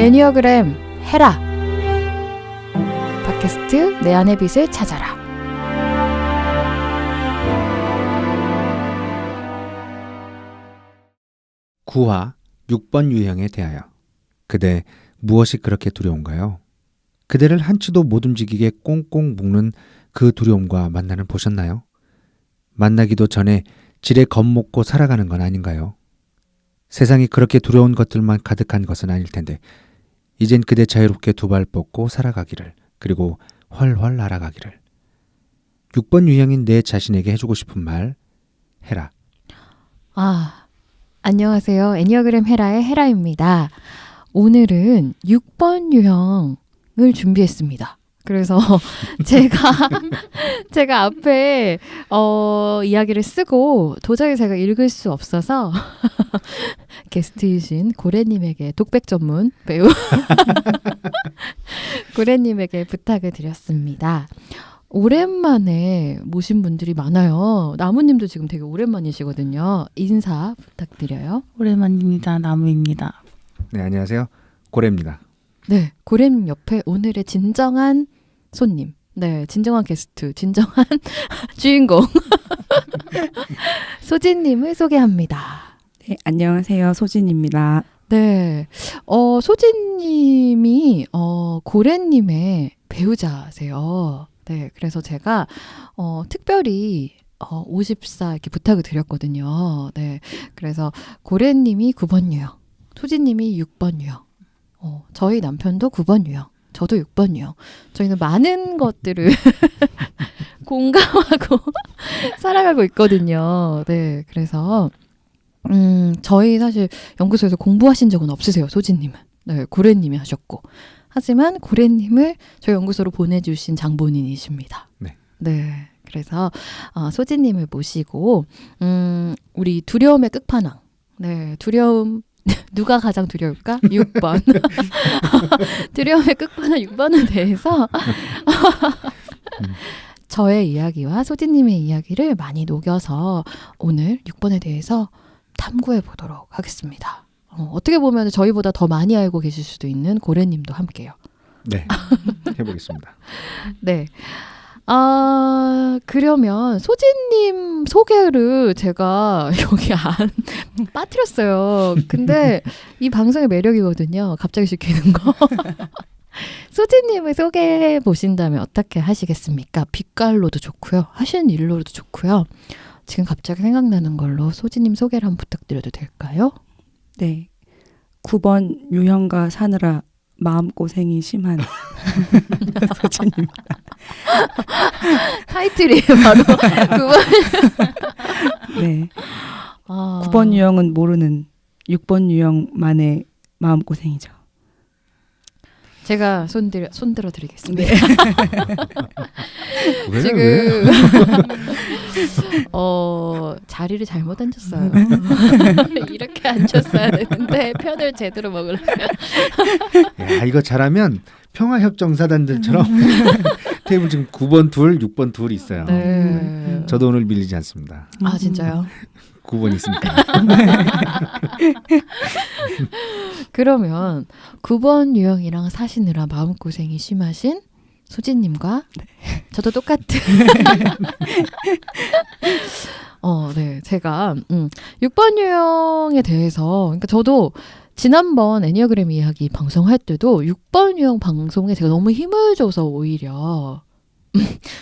애니어그램 해라. 팟캐스트 내 안의 빛을 찾아라. 구화 6번 유형에 대하여. 그대 무엇이 그렇게 두려운가요? 그대를 한치도 못 움직이게 꽁꽁 묶는 그 두려움과 만나는 보셨나요? 만나기도 전에 지레 겁먹고 살아가는 건 아닌가요? 세상이 그렇게 두려운 것들만 가득한 것은 아닐 텐데 이젠 그대 자유롭게 두 발 뻗고 살아가기를, 그리고 훨훨 날아가기를. 6번 유형인 내 자신에게 해주고 싶은 말 해라. 안녕하세요. 애니어그램 헤라의 헤라입니다. 오늘은 6번 유형을 준비했습니다. 그래서 제가 앞에 이야기를 쓰고 도저히 제가 읽을 수 없어서 게스트이신 고래님에게, 독백 전문 배우 고래님에게 부탁을 드렸습니다. 오랜만에 모신 분들이 많아요. 나무님도 지금 되게 오랜만이시거든요. 인사 부탁드려요. 오랜만입니다. 나무입니다. 네, 안녕하세요. 고래입니다. 네, 고래님 옆에 오늘의 진정한 손님, 네, 진정한 게스트, 진정한 주인공 소진님을 소개합니다. 네, 안녕하세요. 소진입니다. 네, 소진님이 고래님의 배우자세요. 네, 그래서 제가 특별히 54 이렇게 부탁을 드렸거든요. 네, 그래서 고래님이 9번 유형, 소진님이 6번 유형, 저희 남편도 9번 유형, 저도 6번 유형. 저희는 많은 것들을 공감하고 살아가고 있거든요. 네, 그래서 저희 사실 연구소에서 공부하신 적은 없으세요, 소진님은. 네, 고래님이 하셨고. 하지만 고래님을 저희 연구소로 보내주신 장본인이십니다. 네. 네, 그래서 소진님을 모시고 우리 두려움의 끝판왕. 네, 두려움. 누가 가장 두려울까? 6번. 두려움의 끝판왕 6번에 대해서 저의 이야기와 소진님의 이야기를 많이 녹여서 오늘 6번에 대해서 탐구해 보도록 하겠습니다. 어떻게 보면 저희보다 더 많이 알고 계실 수도 있는 고래님도 함께요. 네, 해보겠습니다. 네. 그러면 소진님 소개를 제가 여기 안 빠뜨렸어요. 근데 이 방송의 매력이거든요. 갑자기 시키는 거. 소진님을 소개해 보신다면 어떻게 하시겠습니까? 빛깔로도 좋고요. 하시는 일로도 좋고요. 지금 갑자기 생각나는 걸로 소진님 소개를 한번 부탁드려도 될까요? 네. 9번 유형과 사느라 마음고생이 심한 소진입니다. 타이틀이 바로 9번. 네. 9번 유형은 모르는 6번 유형만의 마음고생이죠. 제가 손들어 드리겠습니다. 네. 지금 자리를 잘못 앉았어요. 이렇게 앉았어야 되는데 편을 제대로 먹으려면. 야, 이거 잘하면 평화협정사단들처럼 테이블 지금 9번 둘, 6번 둘 있어요. 네. 저도 오늘 밀리지 않습니다. 아, 진짜요? 9번 있으니까. 그러면 9번 유형이랑 사시느라 마음고생이 심하신 소진님과 저도 똑같은 네, 제가 6번 유형에 대해서, 그러니까 저도 지난번 애니어그램 이야기 방송할 때도 6번 유형 방송에 제가 너무 힘을 줘서 오히려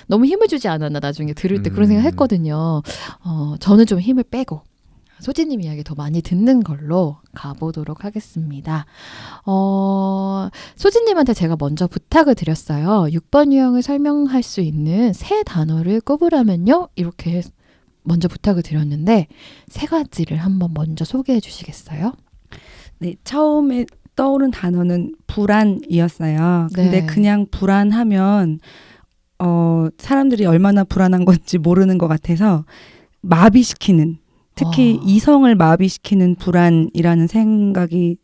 너무 힘을 주지 않았나, 나중에 들을 때 그런 생각 했거든요. 저는 좀 힘을 빼고 소진님 이야기 더 많이 듣는 걸로 가보도록 하겠습니다. 소진님한테 제가 먼저 부탁을 드렸어요. 6번 유형을 설명할 수 있는 세 단어를 꼽으라면요, 이렇게 먼저 부탁을 드렸는데 세 가지를 한번 먼저 소개해 주시겠어요? 네, 처음에 떠오른 단어는 불안이었어요. 근데 네. 그냥 불안하면 사람들이 얼마나 불안한 건지 모르는 것 같아서 마비시키는, 특히 이성을 마비시키는 불안이라는 생각이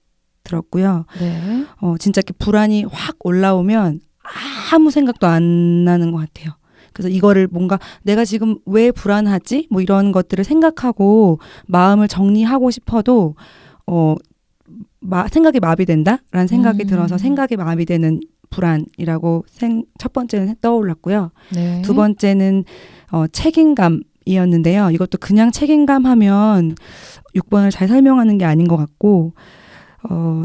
들었고요. 네. 진짜 이렇게 불안이 확 올라오면 아무 생각도 안 나는 것 같아요. 그래서 이거를 뭔가 내가 지금 왜 불안하지? 뭐 이런 것들을 생각하고 마음을 정리하고 싶어도 생각이 마비된다라는 생각이 음. 들어서 생각이 마비되는 불안이라고 첫 번째는 떠올랐고요. 네. 두 번째는 책임감이었는데요. 이것도 그냥 책임감 하면 6번을 잘 설명하는 게 아닌 것 같고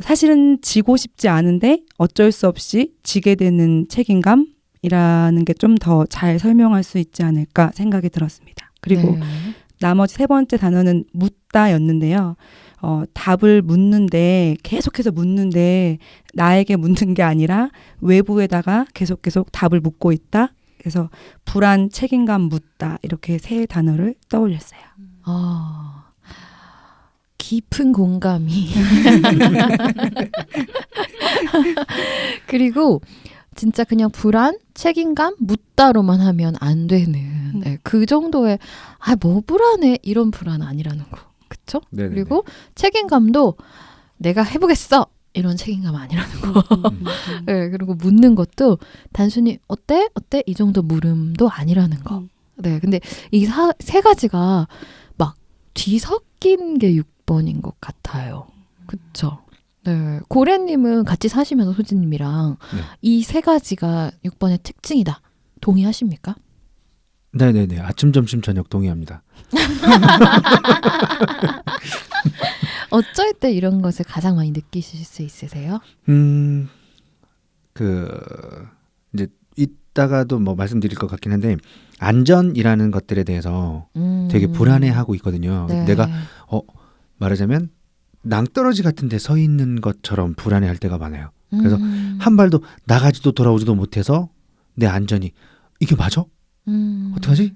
사실은 지고 싶지 않은데 어쩔 수 없이 지게 되는 책임감이라는 게 좀 더 잘 설명할 수 있지 않을까 생각이 들었습니다. 그리고 네. 나머지 세 번째 단어는 묻다였는데요. 답을 묻는데 계속해서 묻는데 나에게 묻는 게 아니라 외부에다가 계속 답을 묻고 있다. 그래서 불안, 책임감, 묻다 이렇게 세 단어를 떠올렸어요. 깊은 공감이. 그리고 진짜 그냥 불안, 책임감, 묻다로만 하면 안 되는 네, 그 정도의 뭐 불안해 이런 불안 아니라는 거. 그쵸? 네네네. 그리고 책임감도 내가 해보겠어 이런 책임감 아니라는 거. 네, 그리고 묻는 것도 단순히 어때? 이 정도 물음도 아니라는 거. 네, 근데 이 세 가지가 막 뒤섞인 게 6번인 것 같아요. 그쵸? 네, 고래님은 같이 사시면서 소진님이랑 네. 이 세 가지가 6번의 특징이다. 동의하십니까? 네네네. 아침, 점심, 저녁 동의합니다. 어쩔 때 이런 것을 가장 많이 느끼실 수 있으세요? 이제 이따가도 뭐 말씀드릴 것 같긴 한데 안전이라는 것들에 대해서 되게 불안해하고 있거든요. 네. 내가 말하자면 낭떠러지 같은 데 서 있는 것처럼 불안해할 때가 많아요. 그래서 한 발도 나가지도 돌아오지도 못해서 내 안전이 이게 맞아? 어떡하지?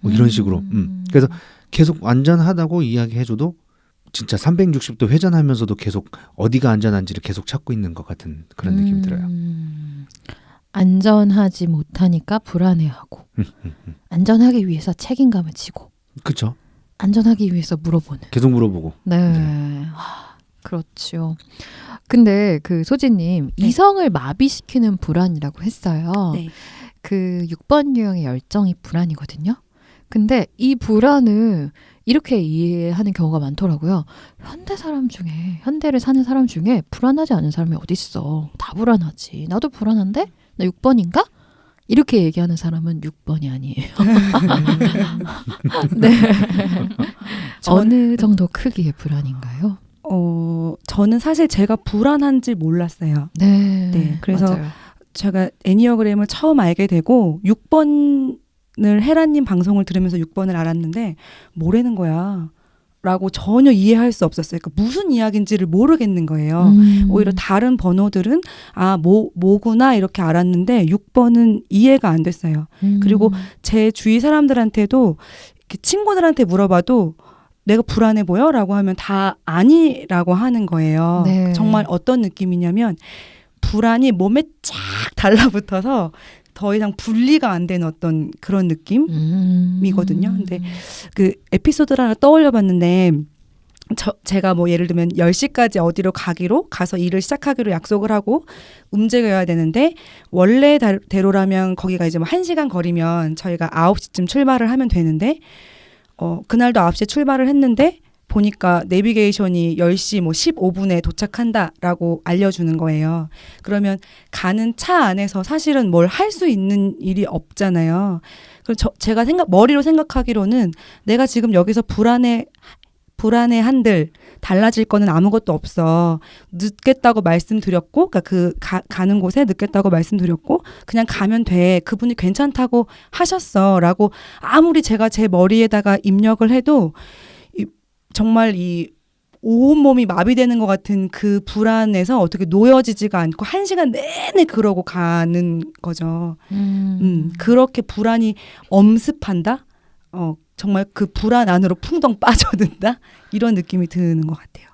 뭐 이런 식으로. 그래서 계속 안전하다고 이야기해줘도 진짜 360도 회전하면서도 계속 어디가 안전한지를 계속 찾고 있는 것 같은 그런 느낌이 들어요. 안전하지 못하니까 불안해하고 안전하기 위해서 책임감을 지고 그렇죠. 안전하기 위해서 물어보는. 계속 물어보고. 네. 그렇죠. 근데 그 소진님 네. 이성을 마비시키는 불안이라고 했어요. 네. 그 6번 유형의 열정이 불안이거든요. 근데 이 불안을 이렇게 이해하는 경우가 많더라고요. 현대를 사는 사람 중에 불안하지 않은 사람이 어딨어. 다 불안하지. 나도 불안한데? 나 6번인가? 이렇게 얘기하는 사람은 6번이 아니에요. 네. 어느 정도 크기의 불안인가요? 저는 사실 제가 불안한지 몰랐어요. 네. 네, 그래서 맞아요. 제가 애니어그램을 처음 알게 되고 6번을 헤라님 방송을 들으면서 6번을 알았는데 뭐라는 거야 라고 전혀 이해할 수 없었어요. 그러니까 무슨 이야기인지를 모르겠는 거예요. 오히려 다른 번호들은 뭐구나 이렇게 알았는데 6번은 이해가 안 됐어요. 그리고 제 주위 사람들한테도 이렇게 친구들한테 물어봐도 내가 불안해 보여? 라고 하면 다 아니라고 하는 거예요. 네. 정말 어떤 느낌이냐면 불안이 몸에 쫙 달라붙어서 더 이상 분리가 안 되는 어떤 그런 느낌이거든요. 근데 그 에피소드를 하나 떠올려 봤는데 제가 뭐 예를 들면 10시까지 어디로 가서 일을 시작하기로 약속을 하고 움직여야 되는데 원래대로라면 거기가 이제 뭐 1시간 거리면 저희가 9시쯤 출발을 하면 되는데 그날도 9시에 출발을 했는데 보니까 내비게이션이 10시 뭐 15분에 도착한다라고 알려주는 거예요. 그러면 가는 차 안에서 사실은 뭘 할 수 있는 일이 없잖아요. 그래서 제가 머리로 생각하기로는 내가 지금 여기서 불안해 한들 달라질 거는 아무것도 없어. 늦겠다고 말씀드렸고, 그러니까 가는 곳에 늦겠다고 말씀드렸고, 그냥 가면 돼. 그분이 괜찮다고 하셨어.라고 아무리 제가 제 머리에다가 입력을 해도 정말 이 온몸이 마비되는 것 같은 그 불안에서 어떻게 놓여지지가 않고 1시간 내내 그러고 가는 거죠. 그렇게 불안이 엄습한다? 정말 그 불안 안으로 풍덩 빠져든다? 이런 느낌이 드는 것 같아요.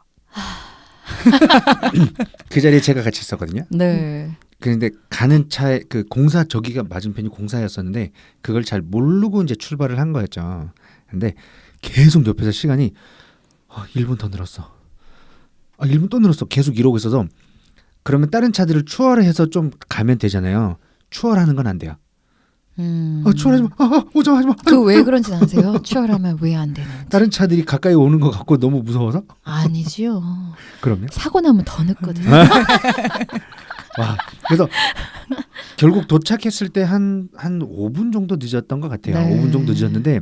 그 자리에 제가 같이 있었거든요. 네. 그런데 가는 차에 그 공사 저기가 맞은편이 공사였었는데 그걸 잘 모르고 이제 출발을 한 거였죠. 근데 계속 옆에서 시간이 1분 더 늘었어. 1분 또 늘었어. 계속 이러고 있어서 그러면 다른 차들을 추월해서 좀 가면 되잖아요. 추월하는 건 안 돼요. 추월하지 마. 오자마지 마. 그 왜 그런지 아세요? 추월하면 왜 안 되는지. 다른 차들이 가까이 오는 것 같고 너무 무서워서? 아니지요. 그럼요. 사고 나면 더 늦거든요. 와, 그래서 결국 도착했을 때 한 5분 정도 늦었던 것 같아요. 네. 5분 정도 늦었는데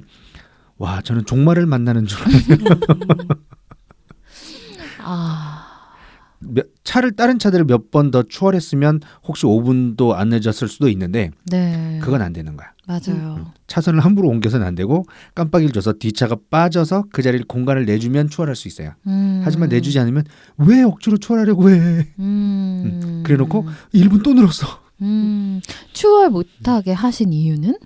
와, 저는 종말을 만나는 줄 알았어요. 차를 다른 차들을 몇 번 더 추월했으면 혹시 5분도 안 늦었을 수도 있는데 네. 그건 안 되는 거야. 맞아요. 차선을 함부로 옮겨서는 안 되고 깜빡이를 줘서 뒷차가 빠져서 그 자리를 공간을 내주면 추월할 수 있어요. 하지만 내주지 않으면 왜 억지로 추월하려고 해. 그래놓고 1분 또 늘었어. 추월 못하게 하신 이유는?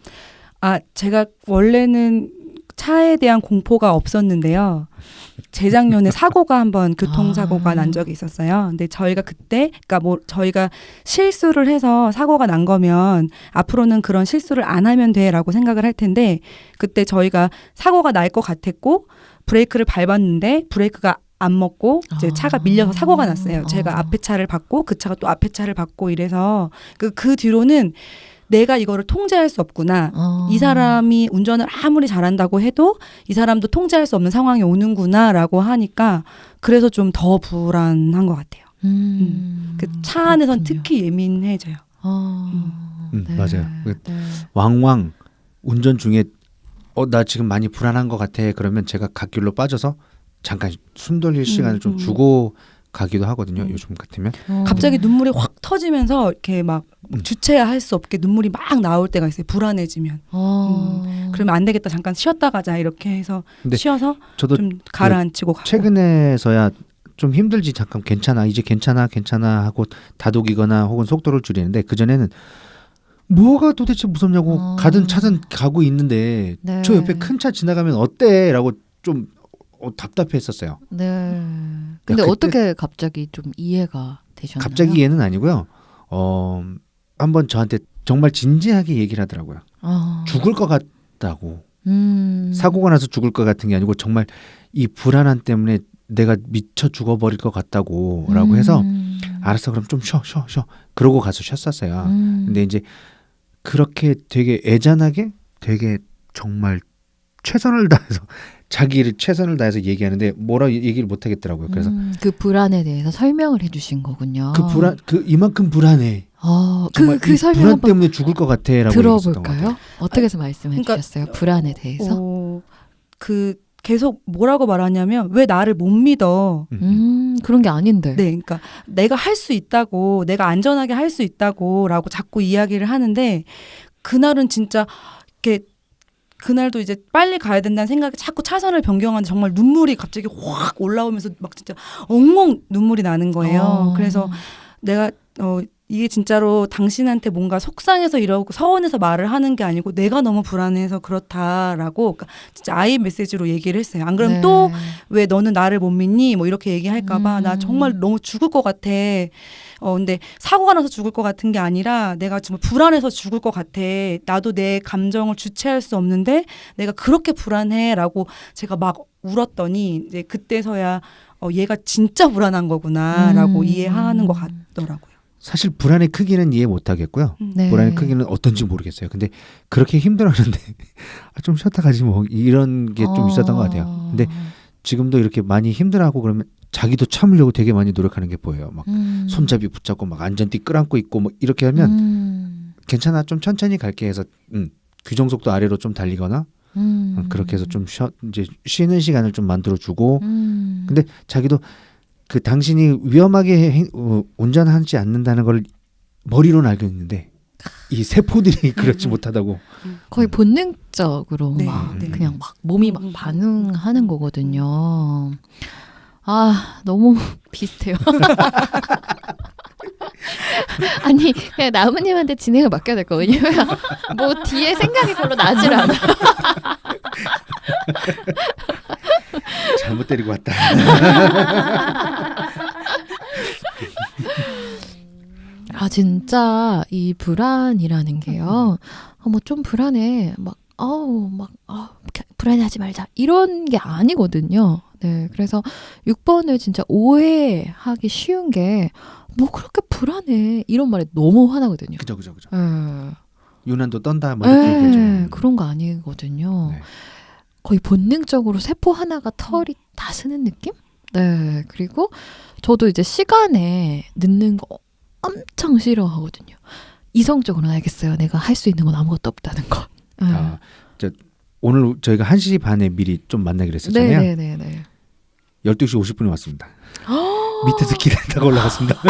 제가 원래는 차에 대한 공포가 없었는데요. 재작년에 사고가 한번 교통사고가 난 적이 있었어요. 근데 저희가 그때, 그러니까 뭐 저희가 실수를 해서 사고가 난 거면 앞으로는 그런 실수를 안 하면 돼라고 생각을 할 텐데, 그때 저희가 사고가 날 것 같았고 브레이크를 밟았는데 브레이크가 안 먹고 이제 차가 밀려서 사고가 났어요. 제가 앞에 차를 받고 그 차가 또 앞에 차를 받고 이래서 그 뒤로는 내가 이거를 통제할 수 없구나. 이 사람이 운전을 아무리 잘한다고 해도 이 사람도 통제할 수 없는 상황이 오는구나라고 하니까 그래서 좀 더 불안한 것 같아요. 그 차 안에선 특히 예민해져요. 네. 맞아요. 네. 왕왕 운전 중에 나 지금 많이 불안한 것 같아. 그러면 제가 갓길로 빠져서 잠깐 숨 돌릴 시간을 좀 주고 가기도 하거든요. 요즘 같으면. 갑자기 눈물이 확 터지면서 이렇게 막 주체할 수 없게 눈물이 막 나올 때가 있어요. 불안해지면. 그러면 안 되겠다. 잠깐 쉬었다 가자. 이렇게 해서 쉬어서 저도 좀 가라앉히고 가고. 최근에서야 좀 힘들지. 잠깐 괜찮아. 이제 괜찮아 하고 다독이거나 혹은 속도를 줄이는데 그전에는 뭐가 도대체 무섭냐고 가든 차든 가고 있는데 네. 저 옆에 큰 차 지나가면 어때? 라고 좀 답답했었어요. 네. 근데 그때 어떻게 갑자기 좀 이해가 되셨나요? 갑자기 이해는 아니고요. 한번 저한테 정말 진지하게 얘기를 하더라고요. 죽을 것 같다고. 사고가 나서 죽을 것 같은 게 아니고 정말 이 불안함 때문에 내가 미쳐 죽어버릴 것 같다고 라고 해서 알았어 그럼 좀 쉬어. 그러고 가서 쉬었었어요. 근데 이제 그렇게 되게 애잔하게 되게 정말 최선을 다해서 자기를 최선을 다해서 얘기하는데 뭐라 얘기를 못 하겠더라고요. 그래서 그 불안에 대해서 설명을 해주신 거군요. 이만큼 불안해. 그 설명 불안 한번 때문에 죽을 것 같아라고 들어볼까요? 어떻게 해서 말씀해 주셨어요? 불안에 대해서? 계속 뭐라고 말하냐면 왜 나를 못 믿어? 그런 게 아닌데. 네, 그러니까 내가 할 수 있다고, 내가 안전하게 할 수 있다고라고 자꾸 이야기를 하는데 그날은 진짜 이렇게. 그날도 이제 빨리 가야 된다는 생각에 자꾸 차선을 변경하는데 정말 눈물이 갑자기 확 올라오면서 막 진짜 엉엉 눈물이 나는 거예요. 그래서 내가 이게 진짜로 당신한테 뭔가 속상해서 이러고 서운해서 말을 하는 게 아니고 내가 너무 불안해서 그렇다라고 그러니까 진짜 아이 메시지로 얘기를 했어요. 안 그러면 또 왜 너는 나를 못 믿니? 뭐 이렇게 얘기할까 봐 나 정말 너무 죽을 것 같아. 근데 사고가 나서 죽을 것 같은 게 아니라 내가 정말 불안해서 죽을 것 같아. 나도 내 감정을 주체할 수 없는데 내가 그렇게 불안해라고 제가 막 울었더니 이제 그때서야 얘가 진짜 불안한 거구나라고 이해하는 것 같더라고요. 사실 불안의 크기는 이해 못 하겠고요. 네. 불안의 크기는 어떤지 모르겠어요. 근데 그렇게 힘들어하는데 좀 쉬었다 가지 뭐 이런 게 좀 있었던 것 같아요. 근데 지금도 이렇게 많이 힘들어하고 그러면 자기도 참으려고 되게 많이 노력하는 게 보여요. 막 손잡이 붙잡고 막 안전띠 끌안고 있고 뭐 이렇게 하면 괜찮아 좀 천천히 갈게 해서 규정 속도 아래로 좀 달리거나 그렇게 해서 좀 이제 쉬는 시간을 좀 만들어주고 근데 자기도 그 당신이 위험하게 운전하지 않는다는 걸 머리로는 알고 있는데 이 세포들이 그렇지 못하다고 거의 본능적으로 네, 막 네. 그냥 막 몸이 막 반응하는 거거든요. 너무 비슷해요. 아니 그냥 나무님한테 진행을 맡겨야 될 거. 왜냐면 뭐 뒤에 생각이 별로 나질 않아. 잘못 데리고 왔다. 진짜 이 불안이라는 게요. 뭐 좀 불안해. 불안해하지 말자. 이런 게 아니거든요. 네, 그래서 6번을 진짜 오해하기 쉬운 게 뭐 그렇게 불안해 이런 말에 너무 화나거든요. 그죠. 네. 유난도 떤다 뭐 이렇게 네, 얘기하죠. 그런 거 아니거든요. 네. 거의 본능적으로 세포 하나가 털이 다 쓰는 느낌? 네. 그리고 저도 이제 시간에 늦는 거 엄청 싫어하거든요. 이성적으로는 알겠어요. 내가 할 수 있는 건 아무것도 없다는 거. 네. 오늘 저희가 1시 반에 미리 좀 만나기로 했었잖아요. 네네네. 12시 50분에 왔습니다. 밑에서 기다리다가 올라갔습니다.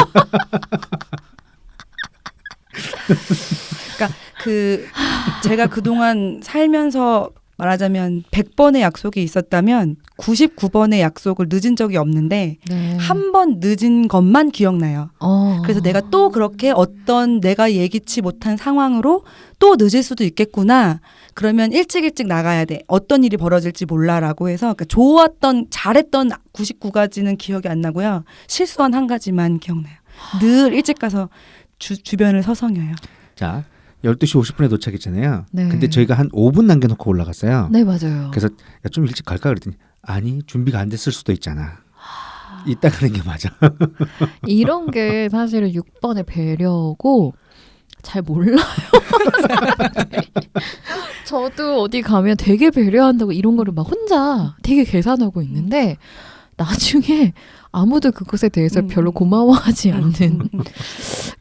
제가 그동안 살면서 말하자면 100번의 약속이 있었다면 99번의 약속을 늦은 적이 없는데 네. 한 번 늦은 것만 기억나요. 그래서 내가 또 그렇게 어떤 내가 예기치 못한 상황으로 또 늦을 수도 있겠구나. 그러면 일찍 나가야 돼. 어떤 일이 벌어질지 몰라라고 해서 그러니까 좋았던 잘했던 99가지는 기억이 안 나고요. 실수한 한 가지만 기억나요. 늘 일찍 가서 주변을 서성여요. 자, 12시 50분에 도착했잖아요. 네. 근데 저희가 한 5분 남겨놓고 올라갔어요. 네, 맞아요. 그래서 야, 좀 일찍 갈까 그랬더니 아니 준비가 안 됐을 수도 있잖아. 이따 가는 게 맞아. 이런 게 사실은 6번의 배려고 잘 몰라요. 저도 어디 가면 되게 배려한다고 이런 거를 막 혼자 되게 계산하고 있는데 나중에 아무도 그것에 대해서 별로 고마워하지 않는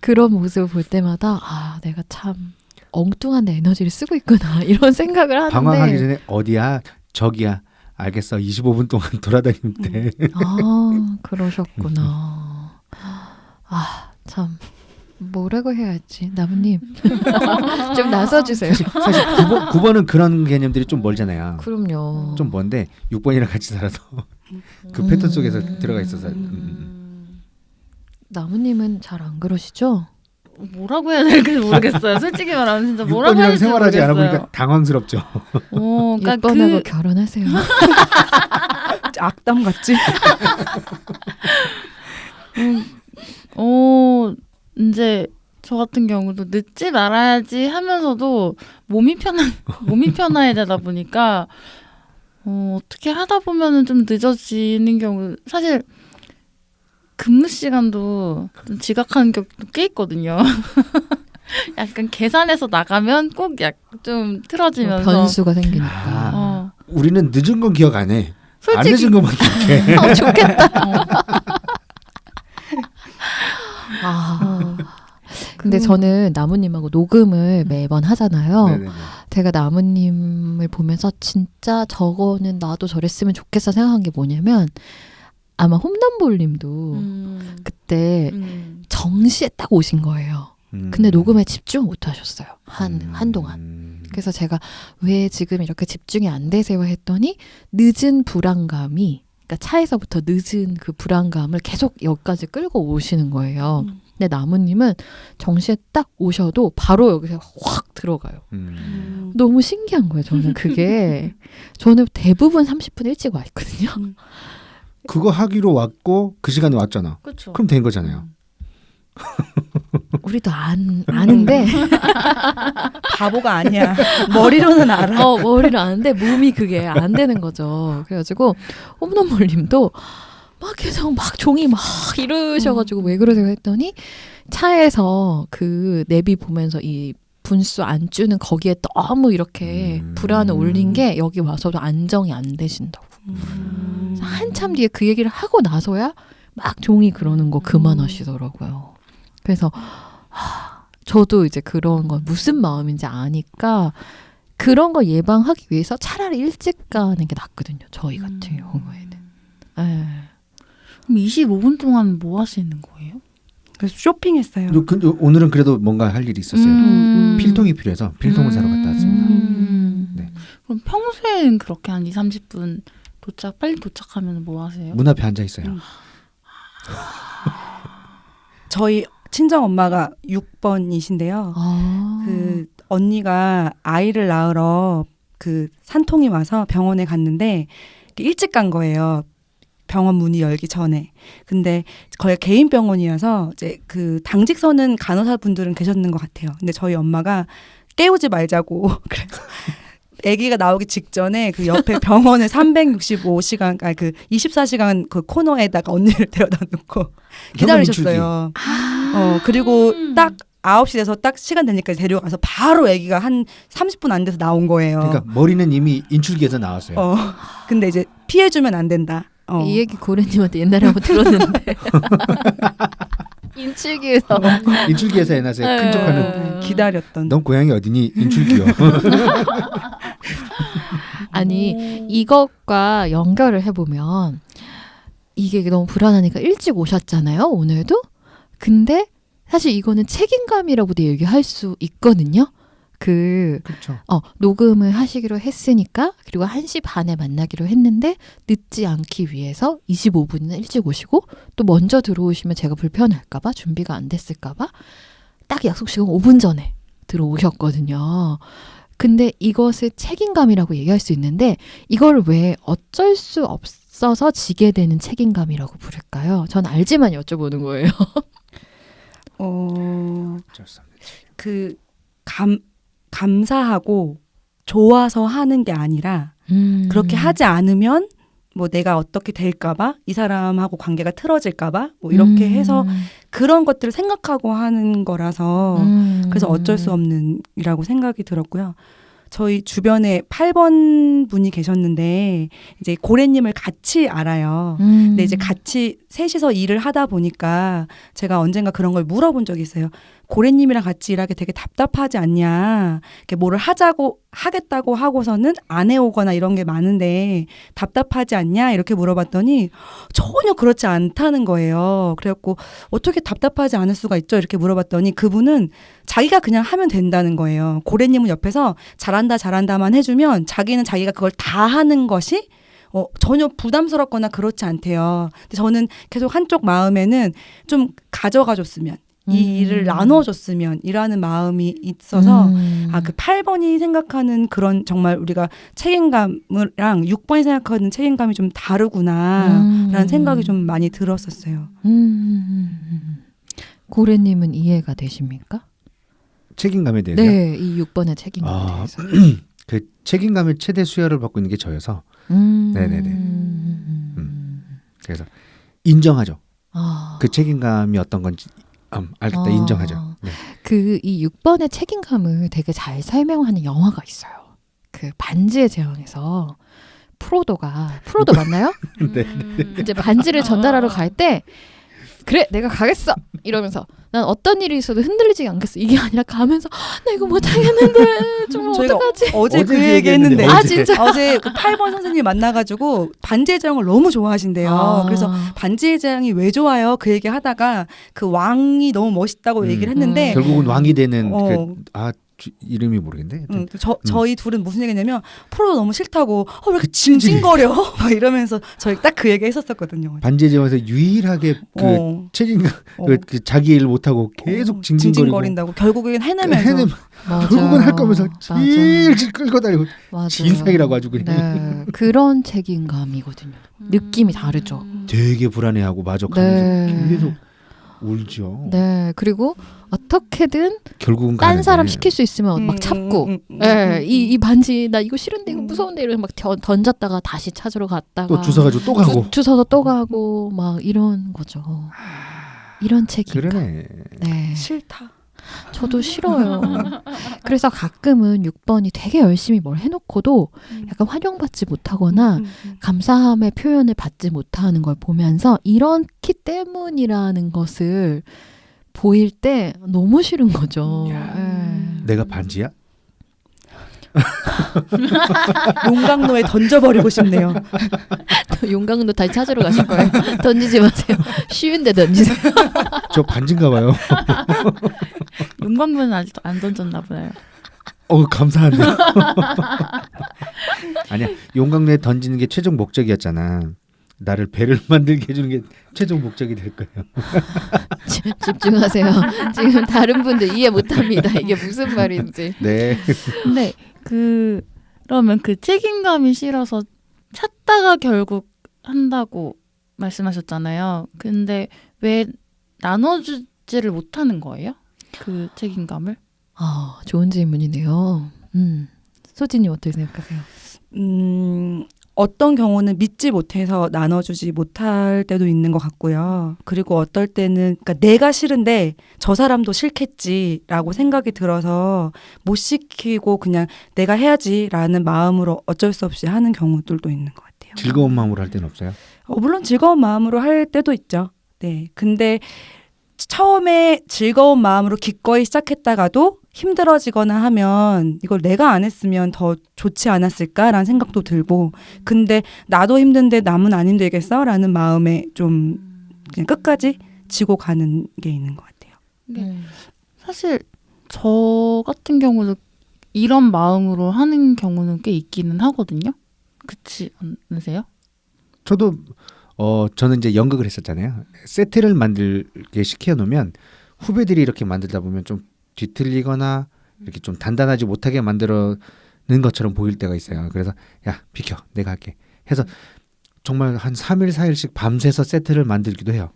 그런 모습을 볼 때마다 아 내가 참 엉뚱한 내 에너지를 쓰고 있구나 이런 생각을 하는데 방황하기 전에 어디야 저기야 알겠어 25분 동안 돌아다니면 돼. 아 그러셨구나. 아 참 뭐라고 해야 할지 나무님 좀 나서주세요. 사실 9번은 그런 개념들이 좀 멀잖아요. 그럼요. 좀 먼데 6번이랑 같이 살아서 그 패턴 속에서 들어가 있어서 나무님은 잘 안 그러시죠? 뭐라고 해야 될지 모르겠어요. 솔직히 말하면 진짜 뭐라고 해야 6번이랑 될지 생활하지 않아 모르겠어요. 보니까 당황스럽죠. 그러니까 6번하고 결혼하세요. 악담 같지? 이제 저 같은 경우도 늦지 말아야지 하면서도 몸이 편해야 되다 보니까 어떻게 하다 보면은 좀 늦어지는 경우 사실 근무 시간도 좀 지각하는 경우도 꽤 있거든요. 약간 계산해서 나가면 꼭 좀 틀어지면서 변수가 생기니까. 아, 우리는 늦은 건 기억 안 해. 안 솔직히 늦은 것만 기억해. 좋겠다. 근데 저는 나무님하고 녹음을 매번 하잖아요. 네네네. 제가 나무님을 보면서 진짜 저거는 나도 저랬으면 좋겠어 생각한 게 뭐냐면 아마 홈런볼님도 그때 정시에 딱 오신 거예요. 근데 녹음에 집중 못 하셨어요. 한동안. 그래서 제가 왜 지금 이렇게 집중이 안 되세요 했더니 늦은 불안감이 그러니까 차에서부터 늦은 그 불안감을 계속 여기까지 끌고 오시는 거예요. 근데 나무님은 정시에 딱 오셔도 바로 여기서 확 들어가요. 너무 신기한 거예요. 저는 그게 저는 대부분 30분 일찍 와 있거든요. 그거 하기로 왔고 그 시간에 왔잖아. 그렇죠. 그럼 된 거잖아요. 우리도 아는데 바보가 아니야. 머리로는 알아. 머리를 아는데 몸이 그게 안 되는 거죠. 그래가지고 홈런볼님도 막 계속 막 종이 막 이러셔가지고 왜 그러세요 했더니 차에서 그 내비 보면서 이 분수 안 주는 거기에 너무 이렇게 불안을 올린 게 여기 와서도 안정이 안 되신다고. 한참 뒤에 그 얘기를 하고 나서야 막 종이 그러는 거 그만하시더라고요. 그래서 저도 이제 그런 건 무슨 마음인지 아니까 그런 거 예방하기 위해서 차라리 일찍 가는 게 낫거든요. 저희 같은 경우에는. 네. 그럼 25분 동안 뭐 하시는 거예요? 그래서 쇼핑했어요. 오늘은 그래도 뭔가 할 일이 있었어요. 필통이 필요해서 필통을 사러 갔다 왔습니다. 네. 그럼 평소에는 그렇게 한 2-30분 빨리 도착하면 뭐 하세요? 문 앞에 앉아 있어요. 저희 친정 엄마가 6번이신데요. 그 언니가 아이를 낳으러 그 산통이 와서 병원에 갔는데 일찍 간 거예요. 병원 문이 열기 전에. 근데 거의 개인 병원이어서 이제 그 당직서는 간호사분들은 계셨는 것 같아요. 근데 저희 엄마가 깨우지 말자고 그래서 아기가 나오기 직전에 그 옆에 병원에 365시간, 그 24시간 그 코너에다가 언니를 데려다 놓고 기다리셨어요. 그리고 딱 9시 돼서 딱 시간 되니까 데려가서 바로 아기가 한 30분 안 돼서 나온 거예요. 그러니까 머리는 이미 인출기에서 나왔어요. 근데 이제 피해주면 안 된다. 이 얘기 고래님한테 옛날에 한번 들었는데 인출기에서 인출기에서 애 낳아서 큰 척하는. 기다렸던. 넌 고향이 어디니? 인출기요. 아니 이것과 연결을 해보면 이게 너무 불안하니까 일찍 오셨잖아요 오늘도. 근데 사실 이거는 책임감이라고도 얘기할 수 있거든요. 그렇죠. 녹음을 하시기로 했으니까 그리고 1시 반에 만나기로 했는데 늦지 않기 위해서 25분이나 일찍 오시고 또 먼저 들어오시면 제가 불편할까봐 준비가 안 됐을까봐 딱 약속 시간 5분 전에 들어오셨거든요. 근데 이것을 책임감이라고 얘기할 수 있는데 이걸 왜 어쩔 수 없어서 지게 되는 책임감이라고 부를까요? 전 알지만 여쭤보는 거예요. 어쩔 수 없는 책임. 감사하고 좋아서 하는 게 아니라 그렇게 하지 않으면 뭐 내가 어떻게 될까봐 이 사람하고 관계가 틀어질까봐 뭐 이렇게 해서 그런 것들을 생각하고 하는 거라서 그래서 어쩔 수 없는이라고 생각이 들었고요. 저희 주변에 8번 분이 계셨는데 이제 고래님을 같이 알아요. 근데 이제 같이 셋이서 일을 하다 보니까 제가 언젠가 그런 걸 물어본 적이 있어요. 고래님이랑 같이 일하기 되게 답답하지 않냐. 이렇게 뭐를 하겠다고 하고서는 안 해오거나 이런 게 많은데 답답하지 않냐 이렇게 물어봤더니 전혀 그렇지 않다는 거예요. 그래갖고 어떻게 답답하지 않을 수가 있죠? 이렇게 물어봤더니 그분은 자기가 그냥 하면 된다는 거예요. 고래님은 옆에서 잘한다만 해주면 자기는 자기가 그걸 다 하는 것이 전혀 부담스럽거나 그렇지 않대요. 근데 저는 계속 한쪽 마음에는 좀 가져가줬으면 이 일을 나눠줬으면 이라는 마음이 있어서 그 8번이 생각하는 그런 정말 우리가 책임감이랑 6번이 생각하는 책임감이 좀 다르구나라는 생각이 좀 많이 들었었어요. 고래님은 이해가 되십니까? 책임감에 대해서. 네, 이 6번의 책임감에 대해서. 그 책임감의 최대 수혈을 받고 있는 게 저여서. 네네네. 그래서 인정하죠. 그 책임감이 어떤 건지 알겠다. 인정하죠. 네. 이 6번의 책임감을 되게 잘 설명하는 영화가 있어요. 그 반지의 제왕에서 프로도 맞나요? 네. 이제 반지를 전달하러 갈 때 그래 내가 가겠어 이러면서 난 어떤 일이 있어도 흔들리지 않겠어 이게 아니라 가면서 나 이거 못하겠는데 정말 저희가 어떡하지? 어제 그 그 얘기 했는데 얘기했는데. 진짜 어제 그 8번 선생님이 만나가지고 반지의 제왕을 너무 좋아하신대요. 그래서 반지의 제왕이 왜 좋아요? 그 얘기 하다가 그 왕이 너무 멋있다고 얘기를 했는데 결국은 왕이 되는 이름이 모르겠는데. 저희 둘은 무슨 얘기냐면 프로 너무 싫다고 왜 이렇게 그치. 징징거려 막 이러면서 저희 딱 그 얘기 했었거든요. 반지의 제왕에서 유일하게 그 책임감 그 자기 일 못하고 계속 징징거린다고 결국엔 해내면서 결국은 할 거면서 질질 끌고 다니고 진상이라고 아주 그냥. 네, 그런 책임감이거든요. 느낌이 다르죠. 되게 불안해하고 마족하면서 계속 울죠. 네, 그리고 어떻게든 결국은 딴 사람 가는데. 시킬 수 있으면 막 참고, 이 반지 나 이거 싫은데 이거 무서운데 이러면서 막 던졌다가 다시 찾으러 갔다가 또 주워가지고 또 가고. 주워서 또 가고 막 이런 거죠. 이런 책임감. 그러네. 네, 싫다. 저도 싫어요. 그래서 가끔은 6번이 되게 열심히 뭘 해놓고도 약간 환영받지 못하거나 감사함의 표현을 받지 못하는 걸 보면서 이렇기 때문이라는 것을 보일 때 너무 싫은 거죠. 내가 반지야? 용광로에 던져버리고 싶네요. 용광로 다시 찾으러 가실 거예요. 던지지 마세요. 쉬운데 던지세요. 저 반지인가 봐요. 용광로는 아직도 안 던졌나 보네요. 감사하네요. 아니야, 용광로에 던지는 게 최종 목적이었잖아. 나를 배를 만들게 해주는 게 최종 목적이 될 거예요. 집중하세요. 지금 다른 분들 이해 못합니다. 이게 무슨 말인지. 네. 근데 그러면 그 책임감이 싫어서 찾다가 결국 한다고 말씀하셨잖아요. 근데 왜 나눠주지를 못하는 거예요? 그 책임감을? 좋은 질문이네요. 소진님 어떻게 생각하세요? 어떤 경우는 믿지 못해서 나눠주지 못할 때도 있는 것 같고요. 그리고 어떨 때는 그러니까 내가 싫은데 저 사람도 싫겠지라고 생각이 들어서 못 시키고 그냥 내가 해야지라는 마음으로 어쩔 수 없이 하는 경우들도 있는 것 같아요. 즐거운 마음으로 할 때는 없어요? 물론 즐거운 마음으로 할 때도 있죠. 네. 근데 처음에 즐거운 마음으로 기꺼이 시작했다가도 힘들어지거나 하면 이걸 내가 안 했으면 더 좋지 않았을까라는 생각도 들고 근데 나도 힘든데 남은 안 힘들겠어? 라는 마음에 좀 그냥 끝까지 지고 가는 게 있는 것 같아요. 사실 저 같은 경우는 이런 마음으로 하는 경우는 꽤 있기는 하거든요. 그렇지 않으세요? 저도 저는 이제 연극을 했었잖아요. 세트를 만들게 시켜놓으면 후배들이 이렇게 만들다 보면 좀 뒤틀리거나 이렇게 좀 단단하지 못하게 만들어는 것처럼 보일 때가 있어요. 그래서 야 비켜 내가 할게 해서 정말 한 3일 4일씩 밤새서 세트를 만들기도 해요.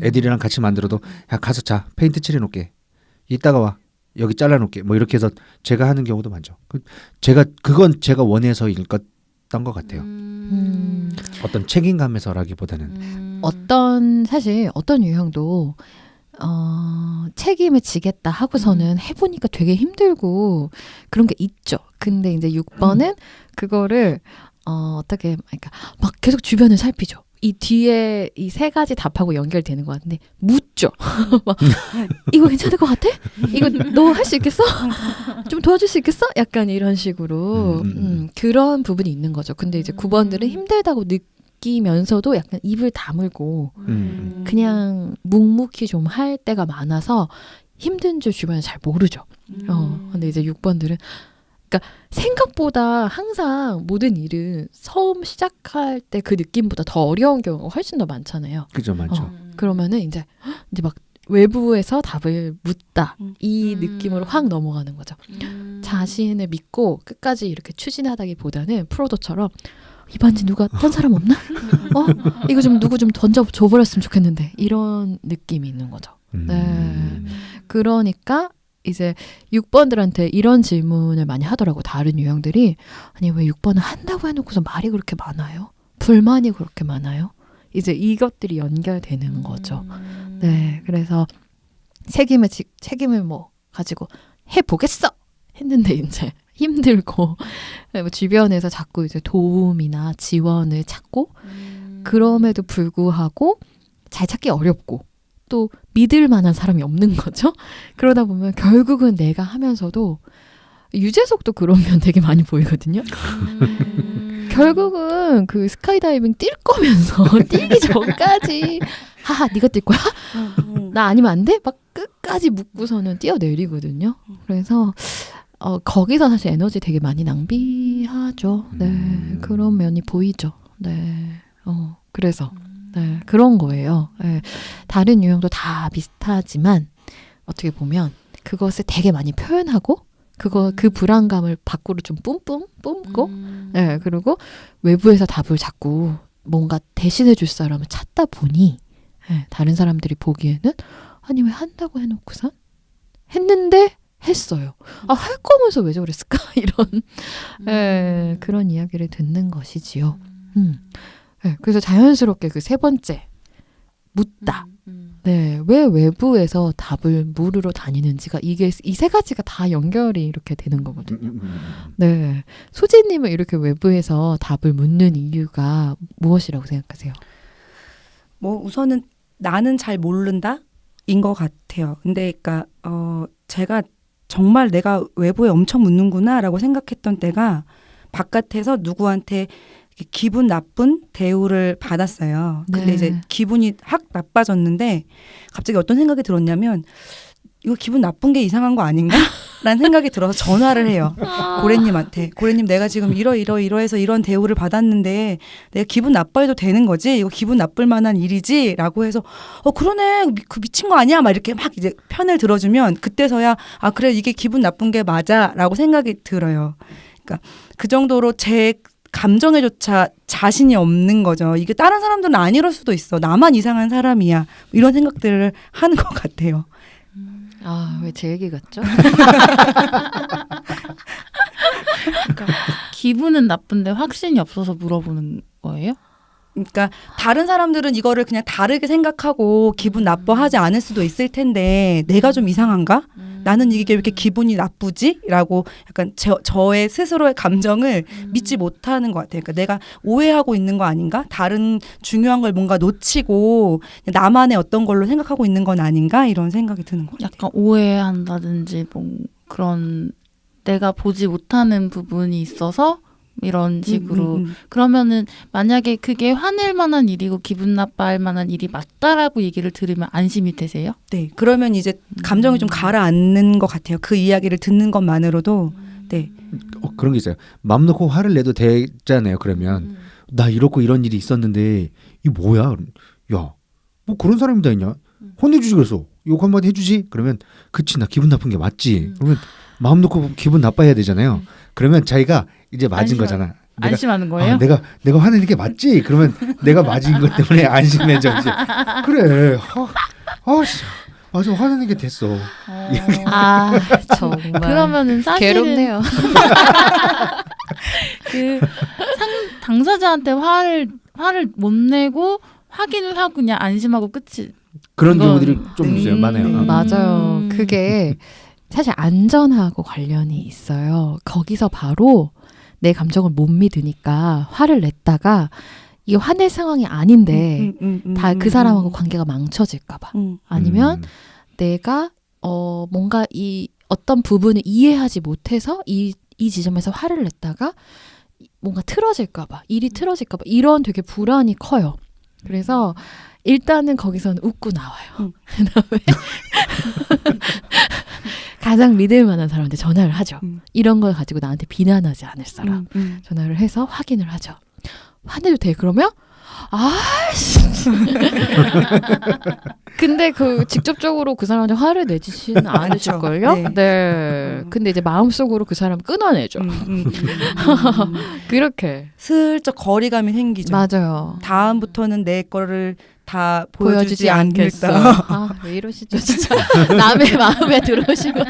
애들이랑 같이 만들어도 야 가서 자 페인트 칠해놓게 이따가 와 여기 잘라놓게 뭐 이렇게 해서 제가 하는 경우도 많죠. 그건 제가 원해서 읽었던 것 같아요. 어떤 책임감에서라기보다는 사실 어떤 유형도 책임을 지겠다 하고서는 해보니까 되게 힘들고 그런 게 있죠. 근데 이제 6번은 그거를 어떻게 그러니까 막 계속 주변을 살피죠. 이 뒤에 이 세 가지 답하고 연결되는 것 같은데 묻죠. 막 이거 괜찮을 것 같아? 이거 너 할 수 있겠어? 좀 도와줄 수 있겠어? 약간 이런 식으로 그런 부분이 있는 거죠. 근데 이제 9번들은 힘들다고 느끼면서도 약간 입을 다물고 그냥 묵묵히 좀 할 때가 많아서 힘든 줄 주변에 잘 모르죠. 근데 이제 6번들은 그러니까 생각보다 항상 모든 일은 처음 시작할 때 그 느낌보다 더 어려운 경우가 훨씬 더 많잖아요. 그죠 많죠. 그러면은 이제 막 외부에서 답을 묻다 이 느낌으로 확 넘어가는 거죠. 자신을 믿고 끝까지 이렇게 추진하다기보다는 프로도처럼 이 반지 누가 딴 사람 없나? 이거 좀 누구 좀 던져 줘버렸으면 좋겠는데 이런 느낌이 있는 거죠. 네. 그러니까 이제 6번들한테 이런 질문을 많이 하더라고. 다른 유형들이 아니 왜 6번은 한다고 해놓고서 말이 그렇게 많아요? 불만이 그렇게 많아요? 이제 이것들이 연결되는 거죠. 네, 그래서 책임을 뭐 가지고 해보겠어 했는데 이제 힘들고 뭐 주변에서 자꾸 이제 도움이나 지원을 찾고 그럼에도 불구하고 잘 찾기 어렵고 또 믿을 만한 사람이 없는 거죠. 그러다 보면 결국은 내가 하면서도 유재석도 그런 면 되게 많이 보이거든요. 결국은 그 스카이다이빙 뛸 거면서 뛰기 전까지 하하 네가 뛸 거야? 나 아니면 안 돼? 막 끝까지 묻고서는 뛰어내리거든요. 그래서 거기서 사실 에너지 되게 많이 낭비하죠. 네, 그런 면이 보이죠. 네, 그래서 네, 그런 거예요. 네, 다른 유형도 다 비슷하지만 어떻게 보면 그것을 되게 많이 표현하고 그 불안감을 밖으로 좀 뿜고 네, 그리고 외부에서 답을 자꾸 뭔가 대신해 줄 사람을 찾다 보니 네, 다른 사람들이 보기에는 아니 왜 한다고 해놓고선 했는데 했어요. 할 거면서 왜 저랬을까? 이런 네, 그런 이야기를 듣는 것이지요. 네, 그래서 자연스럽게 그 세 번째 묻다. 네, 왜 외부에서 답을 물으러 다니는지가 이게 이 세 가지가 다 연결이 이렇게 되는 거거든요. 네, 소진님은 이렇게 외부에서 답을 묻는 이유가 무엇이라고 생각하세요? 뭐 우선은 나는 잘 모른다인 것 같아요. 근데 그러니까 제가 정말 내가 외부에 엄청 묻는구나라고 생각했던 때가 바깥에서 누구한테 기분 나쁜 대우를 받았어요. 근데 네. 이제 기분이 확 나빠졌는데 갑자기 어떤 생각이 들었냐면 이거 기분 나쁜 게 이상한 거 아닌가? 라는 생각이 들어서 전화를 해요. 고래님한테. 고래님 내가 지금 이러해서 이런 대우를 받았는데 내가 기분 나빠해도 되는 거지? 이거 기분 나쁠 만한 일이지? 라고 해서 그러네. 그 미친 거 아니야? 막 이렇게 막 이제 편을 들어주면 그때서야 그래 이게 기분 나쁜 게 맞아 라고 생각이 들어요. 그러니까 그 정도로 제 감정에조차 자신이 없는 거죠. 이게 다른 사람들은 안 이럴 수도 있어. 나만 이상한 사람이야. 이런 생각들을 하는 것 같아요. 왜 제 얘기 같죠? 그러니까 기분은 나쁜데 확신이 없어서 물어보는 거예요? 그러니까 다른 사람들은 이거를 그냥 다르게 생각하고 기분 나빠하지 않을 수도 있을 텐데 내가 좀 이상한가? 나는 이게 왜 이렇게 기분이 나쁘지? 라고 약간 저의 스스로의 감정을 믿지 못하는 것 같아요. 그러니까 내가 오해하고 있는 거 아닌가? 다른 중요한 걸 뭔가 놓치고 나만의 어떤 걸로 생각하고 있는 건 아닌가? 이런 생각이 드는 것 같아요. 약간 오해한다든지 뭐 그런 내가 보지 못하는 부분이 있어서 이런 식으로 그러면은 만약에 그게 화낼 만한 일이고 기분 나빠할 만한 일이 맞다라고 얘기를 들으면 안심이 되세요? 네, 그러면 이제 감정이 좀 가라앉는 것 같아요. 그 이야기를 듣는 것만으로도. 네. 그런 게 있어요. 마음 놓고 화를 내도 되잖아요. 그러면 나 이렇고 이런 일이 있었는데 이 뭐야? 야, 뭐 그런 사람이 다 있냐? 혼내주지 그래서 욕 한마디 해주지? 그러면 그치 나 기분 나쁜 게 맞지. 그러면 마음 놓고 기분 나빠야 되잖아요. 그러면 자기가 이제 맞은 거잖아. 안심하는 거예요? 내가 화내는 게 맞지? 그러면 내가 맞은 것 때문에 안심해져 이제. 그래. 맞아 화내는 게 됐어. 아 정말 그러면은 사실은 괴롭네요. 그 당사자한테 화를 못 내고 확인을 하고 그냥 안심하고 끝이. 그런 이건- 경우들이 좀 있어요. 많아요. 맞아요. 그게 사실 안전하고 관련이 있어요. 거기서 바로 내 감정을 못 믿으니까 화를 냈다가 이게 화낼 상황이 아닌데 다 그 사람하고 관계가 망쳐질까 봐. 아니면 내가 뭔가 이 어떤 부분을 이해하지 못해서 이 지점에서 화를 냈다가 뭔가 틀어질까 봐, 일이 틀어질까 봐 이런 되게 불안이 커요. 그래서 일단은 거기서는 웃고 나와요. 그다음에 가장 믿을 만한 사람한테 전화를 하죠. 이런 걸 가지고 나한테 비난하지 않을 사람 전화를 해서 확인을 하죠. 화내도 돼? 그러면 아씨. 근데 그 직접적으로 그 사람한테 화를 내지시는 않으실걸요? 네. 네. 근데 이제 마음속으로 그 사람 끊어내죠. 그렇게. 슬쩍 거리감이 생기죠. 맞아요. 다음부터는 내 거를 다 보여주지 보여주지 않겠어. 않겠다. 아, 왜 이러시죠, 진짜. 남의 마음에 들어오시고.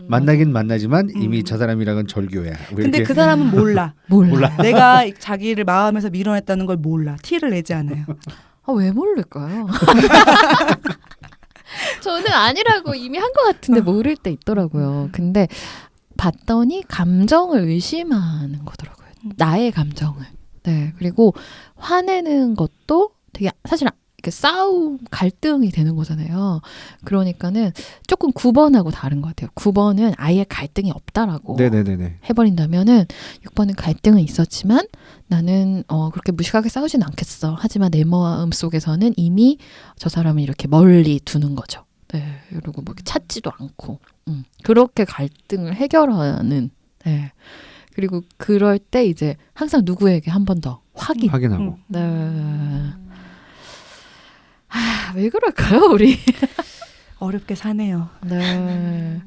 만나긴 만나지만 이미 저 사람이랑은 절교야. 왜 근데 이렇게? 그 사람은 몰라. 몰라. 내가 자기를 마음에서 밀어냈다는 걸 몰라. 티를 내지 않아요. 아, 왜 모를까요? 저는 아니라고 이미 한 것 같은데 모를 때 있더라고요. 근데 봤더니 감정을 의심하는 거더라고요. 나의 감정을. 네. 그리고 화내는 것도 되게 사실 이렇게 싸움, 갈등이 되는 거잖아요. 그러니까는 조금 9번하고 다른 것 같아요. 9번은 아예 갈등이 없다라고 네네네네. 해버린다면은 6번은 갈등은 있었지만 나는 그렇게 무식하게 싸우진 않겠어. 하지만 내 마음 속에서는 이미 저 사람을 이렇게 멀리 두는 거죠. 네, 그리고 뭐 이렇게 찾지도 않고 그렇게 갈등을 해결하는. 네. 그리고 그럴 때 이제 항상 누구에게 한 번 더 확인하고. 네. 왜 그럴까요, 우리? 어렵게 사네요. 네.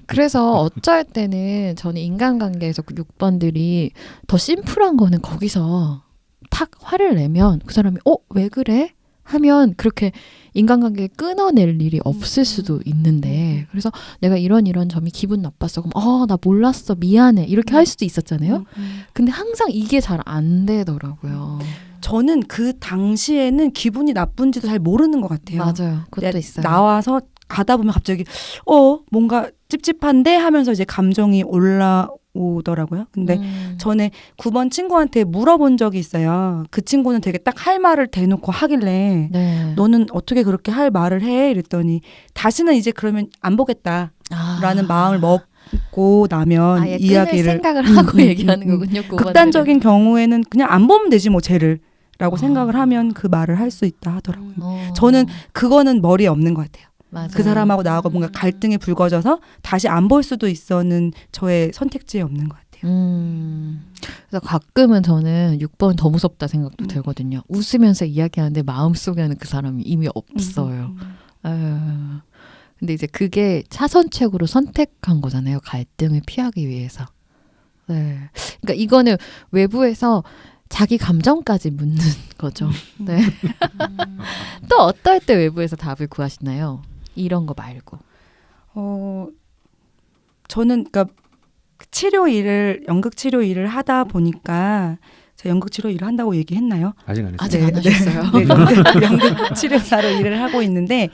그래서 어쩔 때는 저는 인간관계에서 그 6번들이 더 심플한 거는 거기서 탁 화를 내면 그 사람이 왜 그래? 하면 그렇게 인간관계를 끊어낼 일이 없을 수도 있는데 그래서 내가 이런 점이 기분 나빴어. 그럼 나 몰랐어. 미안해. 이렇게 할 수도 있었잖아요. 근데 항상 이게 잘 안 되더라고요. 저는 그 당시에는 기분이 나쁜지도 잘 모르는 것 같아요. 맞아요. 그것도 있어요. 나와서 가다 보면 갑자기 뭔가 찝찝한데 하면서 이제 감정이 올라오더라고요. 근데 전에 9번 친구한테 물어본 적이 있어요. 그 친구는 되게 딱 할 말을 대놓고 하길래 네. 너는 어떻게 그렇게 할 말을 해? 이랬더니 다시는 이제 그러면 안 보겠다라는 마음을 먹고 나면 아예 이야기를 생각을 하고 얘기하는 거군요. 극단적인 경우에는 그냥 안 보면 되지 뭐 쟤를 라고 생각을 하면 그 말을 할 수 있다 하더라고요. 저는 그거는 머리에 없는 것 같아요. 맞아요. 그 사람하고 나하고 뭔가 갈등이 불거져서 다시 안 볼 수도 있어는 저의 선택지에 없는 것 같아요. 그래서 가끔은 저는 6번 더 무섭다 생각도 들거든요. 웃으면서 이야기하는데 마음속에는 그 사람이 이미 없어요. 근데 이제 그게 차선책으로 선택한 거잖아요. 갈등을 피하기 위해서. 네. 그러니까 이거는 외부에서 자기 감정까지 묻는 거죠. 네. 또 어떨 때 외부에서 답을 구하시나요? 이런 거 말고. 저는 그러니까 연극 치료 일을 하다 보니까 제가 연극 치료 일을 한다고 얘기했나요? 아직 안 했어요. 아직 안 하셨어요. 네, 연극 치료사로 일을 하고 있는데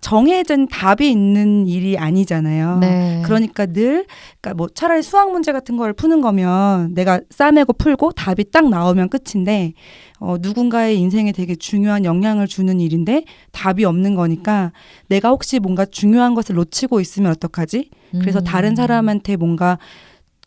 정해진 답이 있는 일이 아니잖아요. 네. 그러니까 그러니까 뭐 차라리 수학 문제 같은 걸 푸는 거면 내가 싸매고 풀고 답이 딱 나오면 끝인데 누군가의 인생에 되게 중요한 영향을 주는 일인데 답이 없는 거니까 내가 혹시 뭔가 중요한 것을 놓치고 있으면 어떡하지? 그래서 다른 사람한테 뭔가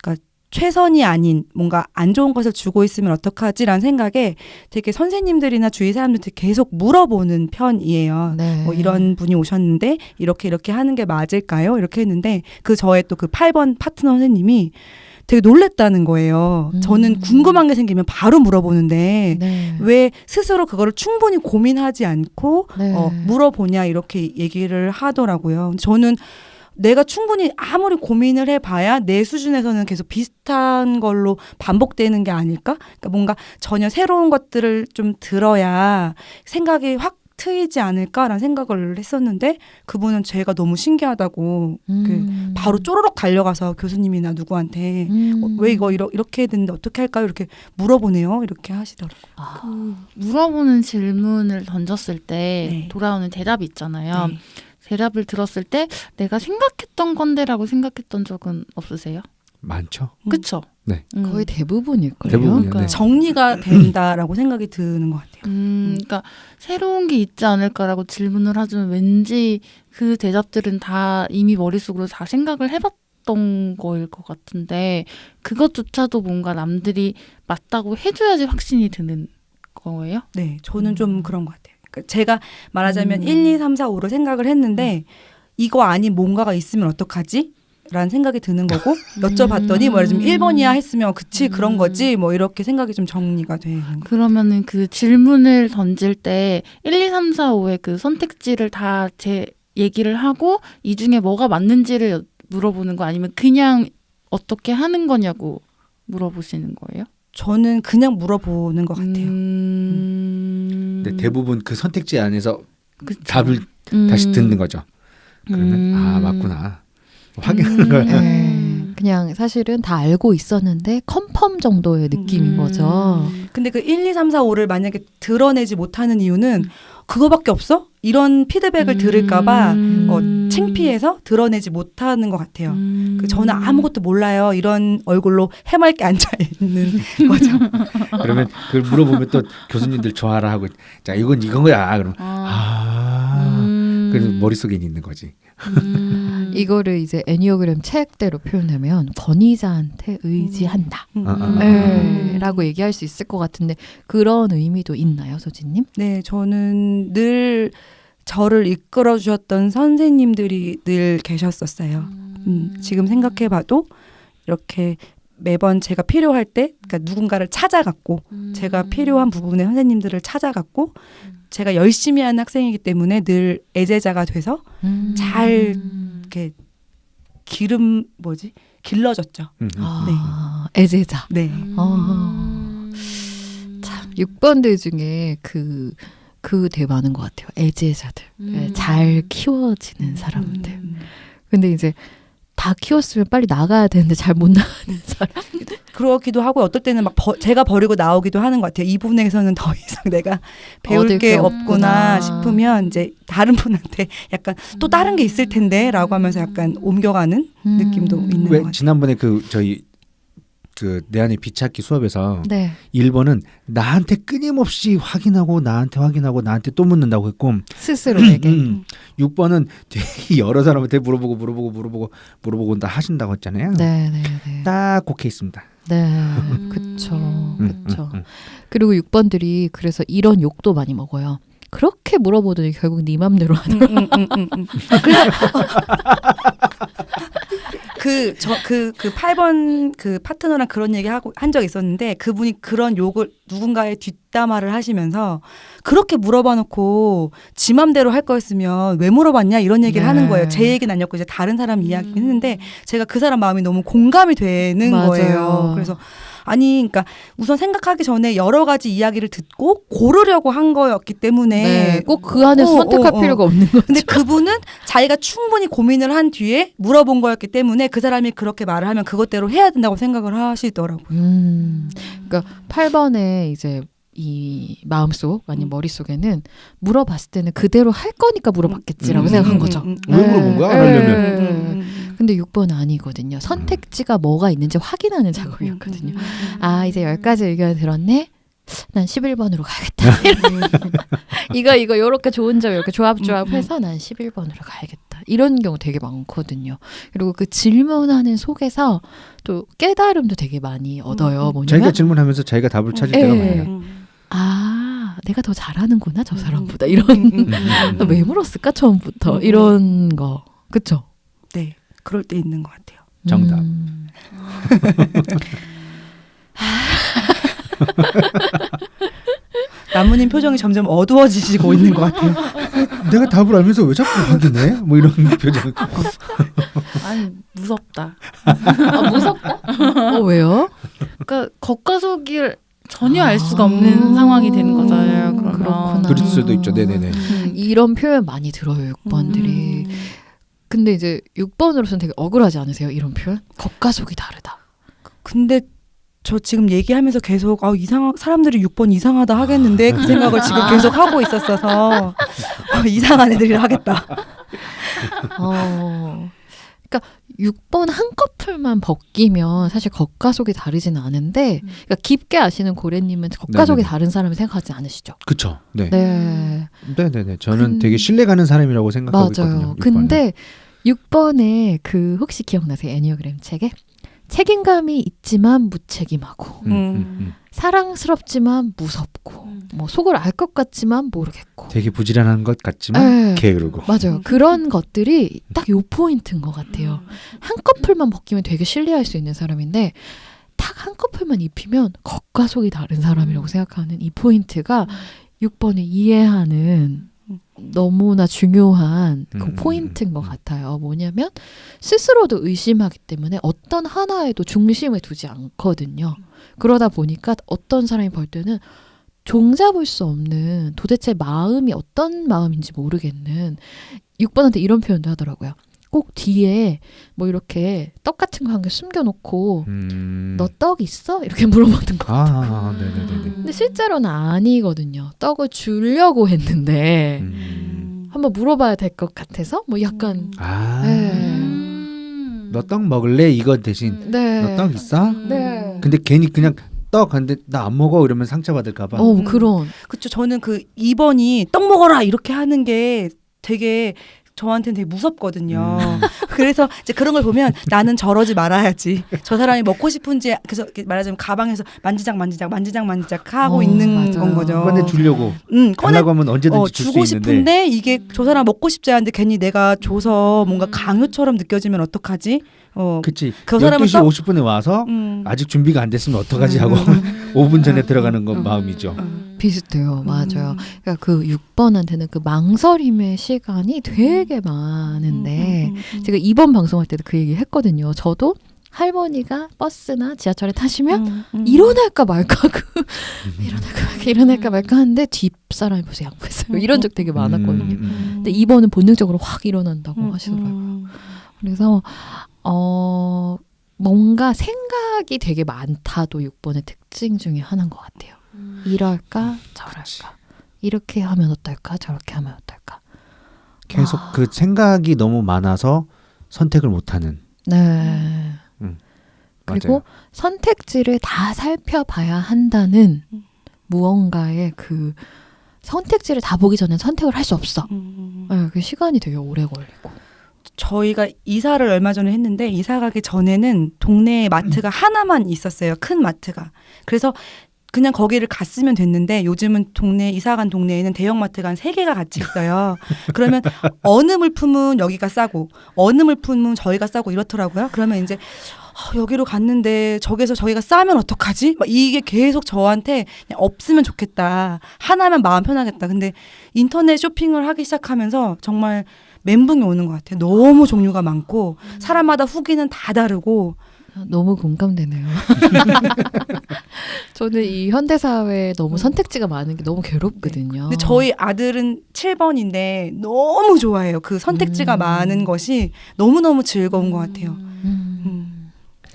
그러니까 최선이 아닌 뭔가 안 좋은 것을 주고 있으면 어떡하지라는 생각에 되게 선생님들이나 주위 사람들한테 계속 물어보는 편이에요. 네. 뭐 이런 분이 오셨는데 이렇게 하는 게 맞을까요? 이렇게 했는데 저의 또 그 8번 파트너 선생님이 되게 놀랬다는 거예요. 저는 궁금한 게 생기면 바로 물어보는데 네. 왜 스스로 그거를 충분히 고민하지 않고 네. 물어보냐 이렇게 얘기를 하더라고요. 저는 내가 충분히 아무리 고민을 해봐야 내 수준에서는 계속 비슷한 걸로 반복되는 게 아닐까? 그러니까 뭔가 전혀 새로운 것들을 좀 들어야 생각이 확 트이지 않을까라는 생각을 했었는데 그분은 제가 너무 신기하다고 바로 쪼르륵 달려가서 교수님이나 누구한테 왜 이거 이렇게 됐는데 어떻게 할까요? 이렇게 물어보네요. 이렇게 하시더라고요. 그 물어보는 질문을 던졌을 때 네. 돌아오는 대답이 있잖아요. 네. 대답을 들었을 때 내가 생각했던 건데라고 생각했던 적은 없으세요? 많죠. 그쵸? 네. 거의 대부분일걸요. 대부분이요. 그러니까요. 네. 정리가 된다라고 생각이 드는 것 같아요. 그러니까 새로운 게 있지 않을까라고 질문을 하지만 왠지 그 대답들은 다 이미 머릿속으로 다 생각을 해봤던 거일 것 같은데 그것조차도 뭔가 남들이 맞다고 해줘야지 확신이 드는 거예요? 네, 저는 좀 그런 것 같아요. 그러니까 제가 말하자면 1, 2, 3, 4, 5를 생각을 했는데 이거 아닌 뭔가가 있으면 어떡하지? 라는 생각이 드는 거고 여쭤봤더니 뭐 예를 들면 1번이야 했으면 그치 그런 거지 뭐 이렇게 생각이 좀 정리가 되는 거예요. 그러면은 그 질문을 던질 때 1, 2, 3, 4, 5의 그 선택지를 다 제 얘기를 하고 이 중에 뭐가 맞는지를 물어보는 거 아니면 그냥 어떻게 하는 거냐고 물어보시는 거예요? 저는 그냥 물어보는 것 같아요. 근데 대부분 그 선택지 안에서 그쵸. 답을 다시 듣는 거죠. 그러면 아 맞구나. 확인하는 거예요. 네. 그냥 사실은 다 알고 있었는데 컨펌 정도의 느낌인 거죠. 근데 그 1, 2, 3, 4, 5를 만약에 드러내지 못하는 이유는 그거밖에 없어? 이런 피드백을 들을까봐 창피해서 드러내지 못하는 것 같아요. 저는 아무것도 몰라요. 이런 얼굴로 해맑게 앉아있는 거죠. 그러면 그걸 물어보면 또 교수님들 좋아라 하고 자 이건 거야. 그러면 그래서 머릿속에 있는 거지. 이거를 이제 애니어그램 책대로 표현하면 권위자한테 의지한다. 라고 얘기할 수 있을 것 같은데 그런 의미도 있나요, 소진님? 네, 저는 늘 저를 이끌어 주셨던 선생님들이 늘 계셨었어요. 지금 생각해봐도 이렇게 매번 제가 필요할 때 그러니까 누군가를 찾아갔고 제가 필요한 부분의 선생님들을 찾아갔고 제가 열심히 하는 학생이기 때문에 늘 애제자가 돼서 잘 이렇게 길러졌죠. 애제자. 네. 참 6번들 중에 그 되게 많은 것 같아요. 애제자들. 잘 키워지는 사람들. 근데 이제 다 키웠으면 빨리 나가야 되는데 잘 못 나가는 사람. 그러기도 하고 어떨 때는 막 제가 버리고 나오기도 하는 것 같아요. 이 부분에서는 더 이상 내가 배울 얻을 게 게 없구나 없구나. 싶으면 이제 다른 분한테 약간 또 다른 게 있을 텐데 라고 하면서 약간 옮겨가는 느낌도 있는 것 왜 같아요. 지난번에 저희 내 안의 비찾기 수업에서 네. 1번은 나한테 끊임없이 확인하고 나한테 또 묻는다고 했고 스스로에게. 6번은 되게 여러 사람한테 물어보고 다 하신다고 했잖아요. 네. 딱 그렇게 있습니다. 네. 그쵸. 그리고 6번들이 그래서 이런 욕도 많이 먹어요. 그렇게 물어보더니 결국 네 맘대로 하더라. 그 8번 그 파트너랑 그런 얘기 한 적 있었는데 그분이 그런 욕을 누군가의 뒷담화를 하시면서 그렇게 물어봐 놓고 지 맘대로 할 거였으면 왜 물어봤냐 이런 얘기를 네. 하는 거예요. 제 얘기는 아니었고 이제 다른 사람 이야기를 했는데 제가 그 사람 마음이 너무 공감이 되는 맞아요. 거예요. 그래서 그러니까 우선 생각하기 전에 여러 가지 이야기를 듣고 고르려고 한 거였기 때문에 네, 꼭 그 안에 선택할 필요가 없는 거죠. 근데 그분은 자기가 충분히 고민을 한 뒤에 물어본 거였기 때문에 그 사람이 그렇게 말을 하면 그것대로 해야 된다고 생각을 하시더라고요. 그러니까 8번에 이제 이 마음속 아니면 머릿속에는 물어봤을 때는 그대로 할 거니까 물어봤겠지라고 생각한 거죠. 왜 물어본 거야? 안 하려면. 근데 6번은 아니거든요. 선택지가 뭐가 있는지 확인하는 작업이었거든요. 아, 이제 10가지 의견을 들었네. 난 11번으로 가야겠다. 이거 요렇게 좋은 점 이렇게 조합해서 난 11번으로 가야겠다. 이런 경우 되게 많거든요. 그리고 그 질문하는 속에서 또 깨달음도 되게 많이 얻어요. 뭐냐면 자기가 질문하면서 자기가 답을 찾을 때가 많아요. 아, 내가 더 잘하는구나 저 사람보다. 이런 왜 물었을까 처음부터 이런 거. 그쵸? 네, 그럴 때 있는 것 같아요. 정답. 나무님 표정이 점점 어두워지시고 있는 것 같아요. 내가 답을 알면서 왜 자꾸 확인해? 뭐 이런 표정. 아니 무섭다. 아, 무섭다? 왜요? 그러니까 겉과 속을 전혀 알 수가 없는 상황이 되는 거잖아요. 그러면. 그렇구나. 그럴 수도 있죠. 네네네. 이런 표현 많이 들어요, 6번들이. 근데 이제 6번으로서는 되게 억울하지 않으세요? 이런 표현? 겉과 속이 다르다. 근데 저 지금 얘기하면서 계속 사람들이 6번 이상하다 하겠는데 그 생각을 지금 계속 하고 있었어서 이상한 애들이라 하겠다. 그러니까 6번 한꺼풀만 벗기면 사실 겉과 속이 다르지는 않은데 그러니까 깊게 아시는 고래님은 겉과 속이 다른 사람을 생각하지 않으시죠? 그렇죠. 네. 네. 네네네. 저는 되게 신뢰 가는 사람이라고 생각하고 있거든요. 맞아요. 근데 6번에 그 혹시 기억나세요? 애니어그램 책에? 책임감이 있지만 무책임하고 사랑스럽지만 무섭고 뭐 속을 알 것 같지만 모르겠고 되게 부지런한 것 같지만 네. 게으르고 맞아요. 그런 것들이 딱 요 포인트인 것 같아요. 한꺼풀만 벗기면 되게 신뢰할 수 있는 사람인데 딱 한꺼풀만 입히면 겉과 속이 다른 사람이라고 생각하는 이 포인트가 6번을 이해하는 너무나 중요한 그 포인트인 것 같아요. 뭐냐면 스스로도 의심하기 때문에 어떤 하나에도 중심을 두지 않거든요. 그러다 보니까 어떤 사람이 볼 때는 종잡을 수 없는 도대체 마음이 어떤 마음인지 모르겠는 6번한테 이런 표현도 하더라고요. 꼭 뒤에 뭐 이렇게 떡 같은 거 한 개 숨겨놓고 너 떡 있어? 이렇게 물어보는 거. 네네네. 근데 실제로는 아니거든요. 떡을 주려고 했는데 한번 물어봐야 될 것 같아서 뭐 약간 너 떡 먹을래? 이거 대신 네. 너 떡 있어? 네. 근데 괜히 그냥 떡 근데 나 안 먹어 이러면 상처받을까 봐. 그런. 그렇죠. 저는 그 2번이 떡 먹어라 이렇게 하는 게 되게 저한테는 되게 무섭거든요. 그래서 이제 그런 걸 보면 나는 저러지 말아야지. 저 사람이 먹고 싶은지 그래서 말하자면 가방에서 만지작 하고 있는 맞아요. 건 거죠. 꺼내 주려고. 달라고 하면 언제든지 줄 수 주고 있는데. 싶은데 이게 저 사람 먹고 싶지 않은데 괜히 내가 줘서 뭔가 강요처럼 느껴지면 어떡하지? 그치. 그 사람은 12시 50분에 와서 아직 준비가 안 됐으면 어떡하지 하고 5분 전에 들어가는 건 마음이죠. 비슷해요. 맞아요. 그러니까 그 6번한테는 그 망설임의 시간이 되게 많은데 제가 2번 방송할 때도 그 얘기 했거든요. 저도 할머니가 버스나 지하철에 타시면 일어날까 말까 일어날까 말까 하는데 뒷사람이 벌써 양보했어요. 이런 적 되게 많았거든요. 근데 2번은 본능적으로 확 일어난다고 하시더라고요. 그래서 뭔가 생각이 되게 많다도 6번의 특징 중에 하나인 것 같아요. 이럴까 저럴까 이렇게 하면 어떨까 저렇게 하면 어떨까 계속 그 생각이 너무 많아서 선택을 못하는. 네. 그리고 맞아요. 선택지를 다 살펴봐야 한다는 무언가의 그 선택지를 다 보기 전에 선택을 할 수 없어. 네, 그 시간이 되게 오래 걸리고. 저희가 이사를 얼마 전에 했는데 이사 가기 전에는 동네에 마트가 하나만 있었어요. 큰 마트가. 그래서 그냥 거기를 갔으면 됐는데 요즘은 이사 간 동네에는 대형마트가 한 3개가 같이 있어요. 그러면 어느 물품은 여기가 싸고 어느 물품은 저희가 싸고 이렇더라고요. 그러면 이제 여기로 갔는데 저기가 싸면 어떡하지? 막 이게 계속 저한테 그냥 없으면 좋겠다. 하나면 마음 편하겠다. 근데 인터넷 쇼핑을 하기 시작하면서 정말 멘붕이 오는 것 같아요. 너무 종류가 많고 사람마다 후기는 다 다르고 너무 공감되네요. 저는 이 현대사회에 너무 선택지가 많은 게 너무 괴롭거든요. 근데 저희 아들은 7번인데 너무 좋아해요. 그 선택지가 많은 것이 너무너무 즐거운 것 같아요.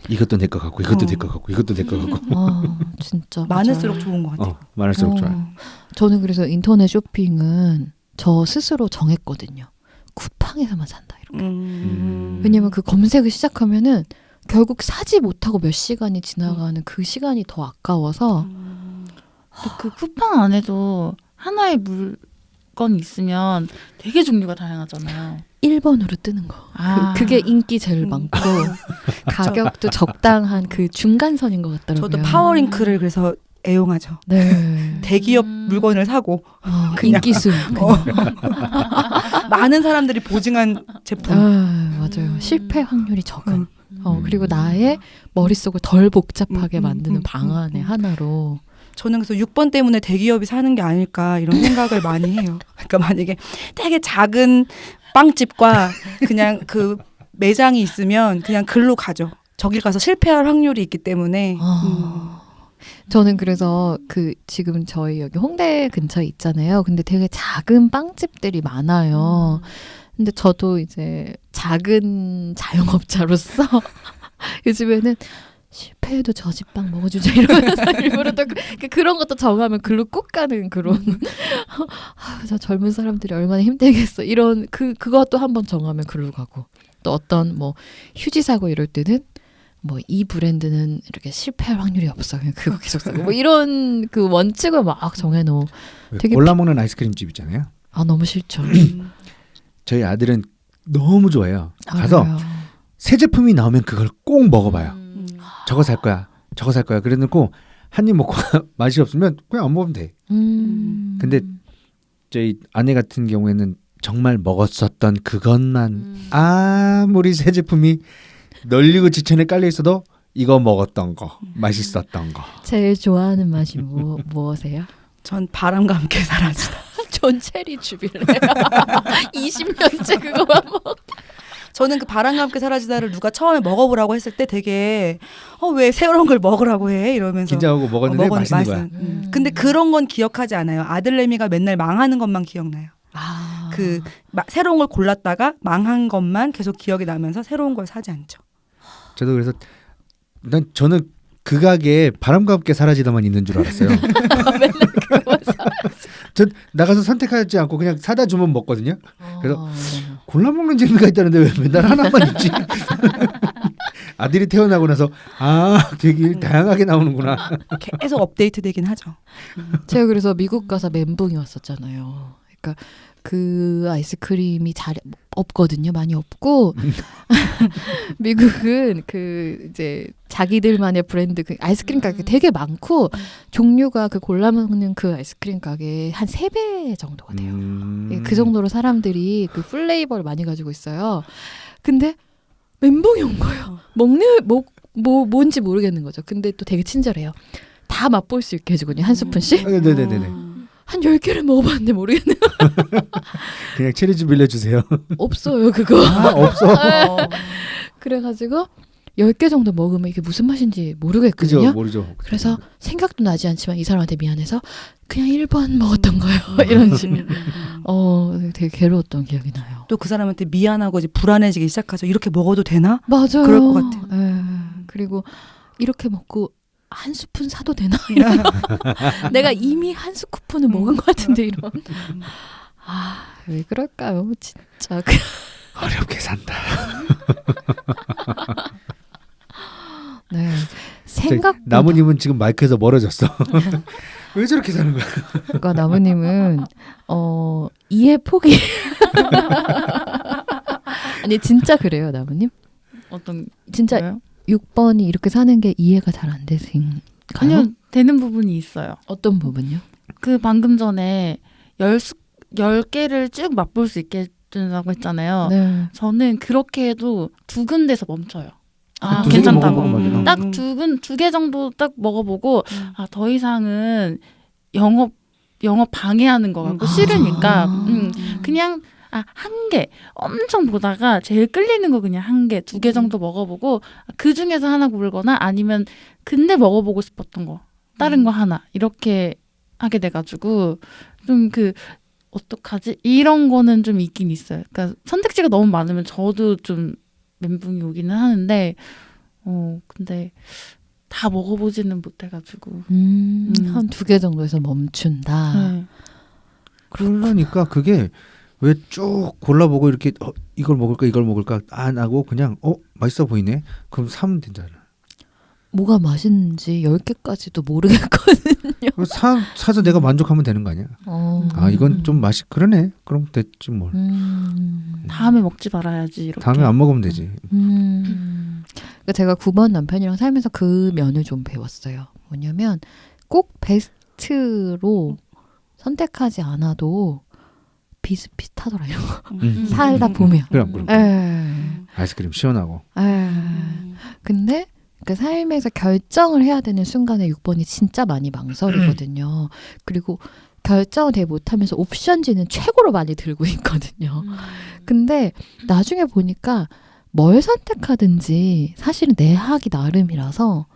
이것도 내 것 같고 이것도 내 것 같고 이것도 내 것 같고 진짜 많을수록 맞아요. 좋은 것 같아요. 많을수록 좋아요. 저는 그래서 인터넷 쇼핑은 저 스스로 정했거든요. 쿠팡에서만 산다 이렇게. 왜냐면 그 검색을 시작하면은 결국 사지 못하고 몇 시간이 지나가는 그 시간이 더 아까워서 근데 그 쿠팡 안에도 하나의 물건이 있으면 되게 종류가 다양하잖아요. 1번으로 뜨는 거. 아. 그게 인기 제일 많고 가격도 적당한 그 중간선인 것 같더라고요. 저도 파워링크를 그래서 애용하죠. 네. 대기업 물건을 사고 그냥. 인기순. 많은 사람들이 보증한 제품. 맞아요. 실패 확률이 적은. 그리고 나의 머릿속을 덜 복잡하게 만드는 방안의 하나로. 저는 그래서 6번 때문에 대기업이 사는 게 아닐까 이런 생각을 많이 해요. 그러니까 만약에 되게 작은 빵집과 그냥 그 매장이 있으면 그냥 글로 가죠. 저길 가서 실패할 확률이 있기 때문에. 저는 그래서 그 지금 저희 여기 홍대 근처에 있잖아요. 근데 되게 작은 빵집들이 많아요. 근데 저도 이제 작은 자영업자로서 요즘에는 실패해도 저 집 빵 먹어주자 이러면서 일부러 또 그런 것도 정하면 글로 꼭 가는 그런 저 젊은 사람들이 얼마나 힘들겠어 이런 그것도 한번 정하면 글로 가고 또 어떤 뭐 휴지 사고 이럴 때는 뭐 이 브랜드는 이렇게 실패할 확률이 없어 그냥 그거 계속 사고 뭐 이런 그 원칙을 막 정해놓은 되게 골라 먹는 아이스크림 집 있잖아요. 너무 싫죠. 저희 아들은 너무 좋아해요. 가서 알아요. 새 제품이 나오면 그걸 꼭 먹어봐요. 저거 살 거야. 저거 살 거야. 그래놓고 한 입 먹고 맛이 없으면 그냥 안 먹으면 돼. 근데 저희 아내 같은 경우에는 정말 먹었었던 그것만 아무리 새 제품이 널리고 지천에 깔려 있어도 이거 먹었던 거, 맛있었던 거. 제일 좋아하는 맛이 무엇이에요? 전 바람과 함께 사라지다. 전 체리 주빌레. 20년째 그거만 먹. 저는 그 바람과 함께 사라지다를 누가 처음에 먹어보라고 했을 때 되게 왜 새로운 걸 먹으라고 해 이러면서 긴장하고 먹었는데 맛있는 거야. 근데 그런 건 기억하지 않아요. 아들내미가 맨날 망하는 것만 기억나요. 그 새로운 걸 골랐다가 망한 것만 계속 기억이 나면서 새로운 걸 사지 않죠. 저도 그래서 저는 그 가게에 바람과 함께 사라지다만 있는 줄 알았어요. 맨날 그거만 사. 전 나가서 선택하지 않고 그냥 사다 주면 먹거든요. 그래서 골라 먹는 재미가 있다는데 왜 맨날 하나만 있지? 아들이 태어나고 나서 되게 다양하게 나오는구나. 계속 업데이트 되긴 하죠. 제가 그래서 미국 가서 멘붕이 왔었잖아요. 그러니까 그 아이스크림이 잘 없거든요. 많이 없고 미국은 그 이제 자기들만의 브랜드 그 아이스크림 가게 되게 많고 종류가 그 골라 먹는 그 아이스크림 가게 한 3배 정도가 돼요. 그 정도로 사람들이 그 플레이버를 많이 가지고 있어요. 근데 멘붕이 온 거예요. 뭔지 모르겠는 거죠. 근데 또 되게 친절해요. 다 맛볼 수 있게 해주거든요. 한 스푼씩. 네네네네. 한 10개를 먹어봤는데 모르겠네요. 그냥 체리 좀 빌려주세요. 없어요 그거. 없어. 그래가지고 10개 정도 먹으면 이게 무슨 맛인지 모르겠거든요. 그죠, 모르죠. 그래서 생각도 나지 않지만 이 사람한테 미안해서 그냥 1번 먹었던 거예요. 이런 식으로. 되게 괴로웠던 기억이 나요. 또 그 사람한테 미안하고 이제 불안해지기 시작하죠. 이렇게 먹어도 되나? 맞아요. 그럴 것 같아요. 그리고 이렇게 먹고 한 스푼 사도 되나? 내가 이미 한 스푼을 먹은 것 같은데 이런. 왜 그럴까요? 진짜. 어렵게 산다. 네. 생각 나무님은 지금 마이크에서 멀어졌어. 왜 저렇게 사는 거야? 그러니까 나무님은 이해 포기. 아니 진짜 그래요, 나무님? 어떤 진짜 거요? 6번이 이렇게 사는 게 이해가 잘 안 되신가요? 아니요, 되는 부분이 있어요. 어떤 부분요? 그 방금 전에 10개를 쭉 맛볼 수 있게 해준다고 했잖아요. 네. 저는 그렇게 해도 2군데서 멈춰요. 두세 개 괜찮다고. 먹어보면 딱 2개 정도 딱 먹어보고 더 이상은 영업 방해하는 것 같고 싫으니까 그냥 한 개 엄청 보다가 제일 끌리는 거 그냥 1개, 2개 정도 먹어보고 그 중에서 하나 고르거나 아니면 근데 먹어보고 싶었던 거 다른 거 하나 이렇게 하게 돼가지고 좀 어떡하지? 이런 거는 좀 있긴 있어요. 그러니까 선택지가 너무 많으면 저도 좀 멘붕이 오기는 하는데 근데 다 먹어보지는 못해가지고. 한 2개 정도에서 멈춘다. 네. 그러니까 그게 왜 쭉 골라보고 이렇게 이걸 먹을까 안 하고 그냥 맛있어 보이네. 그럼 사면 되잖아. 뭐가 맛있는지 10개까지도 모르겠거든요. 사서 내가 만족하면 되는 거 아니야? 아 이건 좀 맛이 그러네. 그럼 됐지 뭘. 다음에 먹지 말아야지 이렇게. 다음에 안 먹으면 되지. 그러니까 제가 9번 남편이랑 살면서 그 면을 좀 배웠어요. 뭐냐면 꼭 베스트로 선택하지 않아도 비슷비슷하더라 이런 거. 살다 보면. 그럼. 아이스크림 시원하고. 근데 그 삶에서 결정을 해야 되는 순간에 6번이 진짜 많이 망설이거든요. 그리고 결정을 되게 못하면서 옵션지는 최고로 많이 들고 있거든요. 근데 나중에 보니까 뭘 선택하든지 사실은 내 하기 나름이라서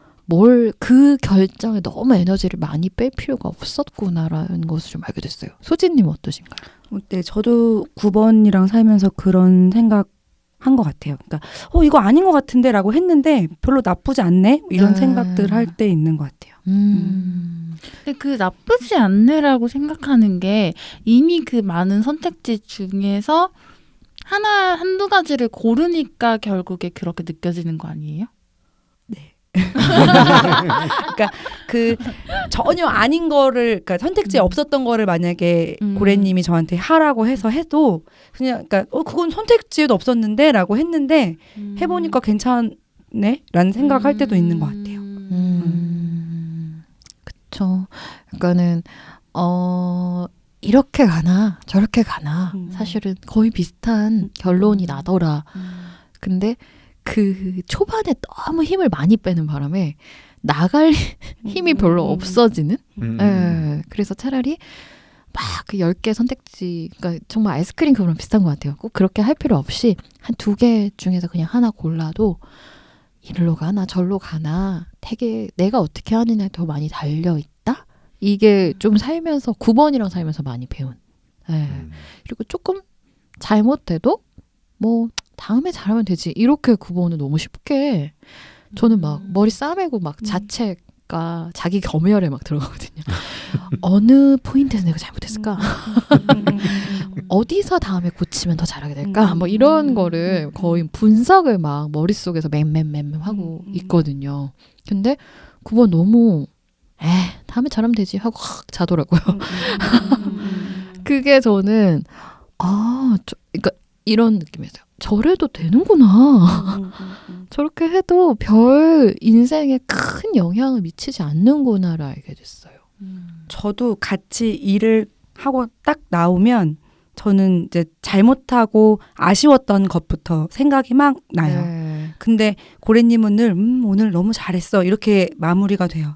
그 결정에 너무 에너지를 많이 뺄 필요가 없었구나라는 것을 좀 알게 됐어요. 소진님 어떠신가요? 네, 저도 9번이랑 살면서 그런 생각 한 것 같아요. 그러니까 이거 아닌 것 같은데라고 했는데 별로 나쁘지 않네 이런 생각들 할 때 있는 것 같아요. 근데 그 나쁘지 않네라고 생각하는 게 이미 그 많은 선택지 중에서 한두 가지를 고르니까 결국에 그렇게 느껴지는 거 아니에요? 그러니까 그 전혀 아닌 거를, 그러니까 선택지에 없었던 거를 만약에 고래님이 저한테 하라고 해도 그냥 그러니까 그건 선택지에도 없었는데라고 했는데 해보니까 괜찮네라는 생각할 때도 있는 것 같아요. 그쵸. 그러니까는 이렇게 가나 저렇게 가나 사실은 거의 비슷한 결론이 나더라. 근데 그 초반에 너무 힘을 많이 빼는 바람에 나갈 힘이 별로 없어지는? 그래서 차라리 막 그 10개 선택지, 그러니까 정말 아이스크림 그거랑 비슷한 것 같아요. 꼭 그렇게 할 필요 없이 한 2개 중에서 그냥 하나 골라도 이리로 가나 저리로 가나 되게 내가 어떻게 하느냐에 더 많이 달려있다? 이게 좀 살면서 9번이랑 살면서 많이 배운. 그리고 조금 잘못해도 뭐 다음에 잘하면 되지 이렇게 9번은 너무 쉽게 저는 막 머리 싸매고 막 자책과 자기 검열에 막 들어가거든요. 어느 포인트에서 내가 잘못했을까? 어디서 다음에 고치면 더 잘하게 될까? 뭐 이런 거를 거의 분석을 막 머릿속에서 맴 하고 있거든요. 근데 9번 너무 다음에 잘하면 되지 하고 확 자더라고요. 그게 저는 그러니까 이런 느낌이었어요. 저래도 되는구나. 저렇게 해도 별 인생에 큰 영향을 미치지 않는구나를 알게 됐어요. 저도 같이 일을 하고 딱 나오면 저는 이제 잘못하고 아쉬웠던 것부터 생각이 막 나요. 근데 고래님은 늘 오늘 너무 잘했어 이렇게 마무리가 돼요.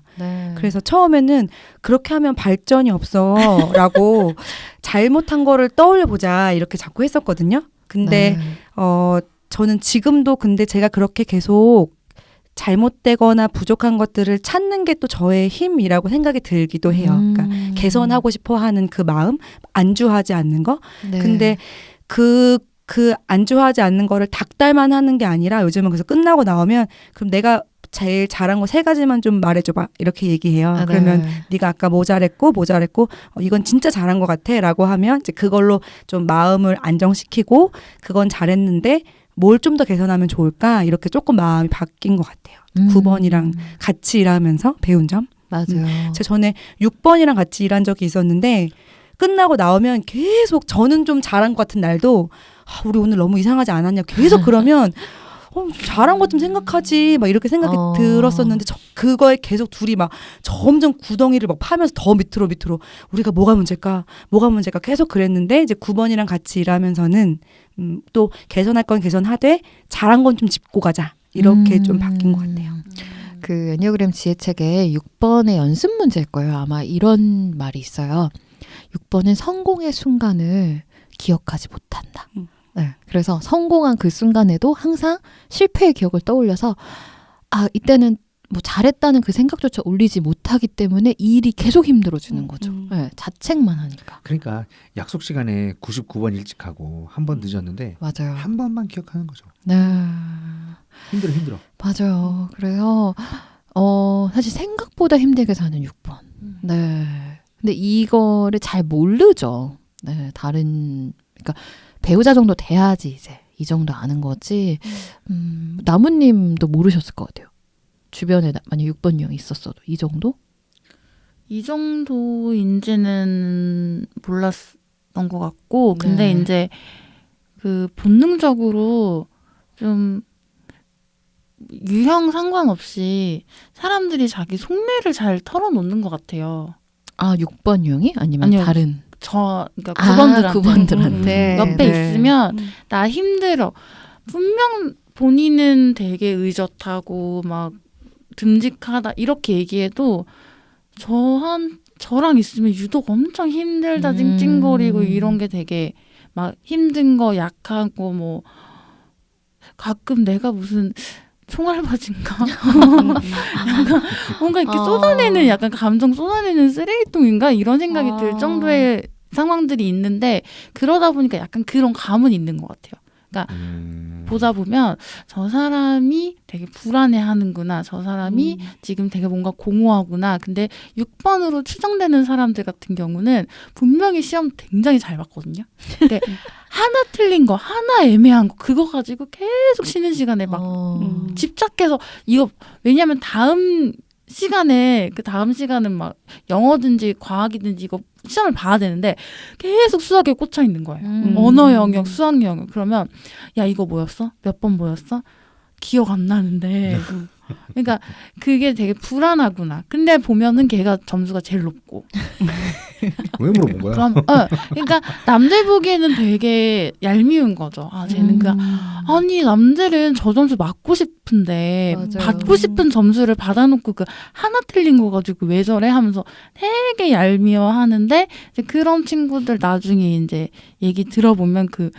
그래서 처음에는 그렇게 하면 발전이 없어 라고 잘못한 거를 떠올려 보자 이렇게 자꾸 했었거든요. 근데 저는 지금도 근데 제가 그렇게 계속 잘못되거나 부족한 것들을 찾는 게 또 저의 힘이라고 생각이 들기도 해요. 그러니까 개선하고 싶어 하는 그 마음, 안주하지 않는 거. 근데 그 안주하지 않는 거를 닭달만 하는 게 아니라 요즘은 그래서 끝나고 나오면 그럼 내가 제일 잘한 거 3가지만 좀 말해줘봐 이렇게 얘기해요. 그러면 네가 아까 뭐 잘했고 이건 진짜 잘한 것 같아 라고 하면 이제 그걸로 좀 마음을 안정시키고 그건 잘했는데 뭘 좀 더 개선하면 좋을까 이렇게 조금 마음이 바뀐 것 같아요. 9번이랑 같이 일하면서 배운 점. 맞아요. 제가 전에 6번이랑 같이 일한 적이 있었는데 끝나고 나오면 계속 저는 좀 잘한 것 같은 날도 우리 오늘 너무 이상하지 않았냐 계속 그러면 잘한 것 좀 생각하지 막 이렇게 생각이 들었었는데 그거에 계속 둘이 막 점점 구덩이를 막 파면서 더 밑으로 우리가 뭐가 문제일까 계속 그랬는데 이제 9번이랑 같이 일하면서는 또 개선할 건 개선하되 잘한 건 좀 짚고 가자 이렇게 좀 바뀐 것 같아요. 그 애니어그램 지혜책에 6번의 연습 문제일 거예요. 아마 이런 말이 있어요. 6번은 성공의 순간을 기억하지 못한다. 그래서 성공한 그 순간에도 항상 실패의 기억을 떠올려서 이때는 뭐 잘했다는 그 생각조차 올리지 못하기 때문에 이 일이 계속 힘들어지는 거죠. 네, 자책만 하니까. 그러니까 약속 시간에 99번 일찍하고 한 번 늦었는데 맞아요. 한 번만 기억하는 거죠. 네. 힘들어. 맞아요. 그래서 사실 생각보다 힘들게 사는 6번. 네. 근데 이거를 잘 모르죠. 네, 그러니까 배우자 정도 돼야지 이제 이 정도 아는 거지. 나무님도 모르셨을 것 같아요. 주변에 만약 6번 유형이 있었어도 이 정도? 이 정도인지는 몰랐던 것 같고, 근데 네. 이제 그 본능적으로 좀 유형 상관없이 사람들이 자기 속내를 잘 털어놓는 것 같아요. 아, 6번 유형이? 아니면 아니요. 다른? 그러니까 9번들한테. 9번들한테. 옆에 네. 있으면 나 힘들어. 분명 본인은 되게 의젓하고 막 듬직하다 이렇게 얘기해도 저랑 있으면 유독 엄청 힘들다 찡찡거리고 이런 게 되게 막 힘든 거 약하고 뭐 가끔 내가 무슨 총알바지인가 약간 뭔가 이렇게 쏟아내는 약간 감정 쏟아내는 쓰레기통인가 이런 생각이 들 정도의 상황들이 있는데 그러다 보니까 약간 그런 감은 있는 것 같아요. 그러니까 보다 보면 저 사람이 되게 불안해하는구나. 저 사람이 지금 되게 뭔가 공허하구나. 근데 6번으로 추정되는 사람들 같은 경우는 분명히 시험 굉장히 잘 봤거든요. 근데 하나 틀린 거, 하나 애매한 거 그거 가지고 계속 쉬는 시간에 막 집착해서 이거 왜냐하면 다음 시간에 그 다음 시간은 막 영어든지 과학이든지 이거 시험을 봐야 되는데 계속 수학에 꽂혀 있는 거예요. 언어 영역, 수학 영역. 그러면 야 이거 뭐였어? 몇 번 뭐였어? 기억 안 나는데. 그러니까 그게 되게 불안하구나. 근데 보면은 걔가 점수가 제일 높고. 왜 물어본 거야? 그럼 그러니까 남들 보기에는 되게 얄미운 거죠. 아 쟤는 아니 남들은 저 점수 맞고 싶은데 맞아요. 받고 싶은 점수를 받아놓고 그 하나 틀린 거 가지고 왜 저래 하면서 되게 얄미워하는데 이제 그런 친구들 나중에 이제 얘기 들어보면 그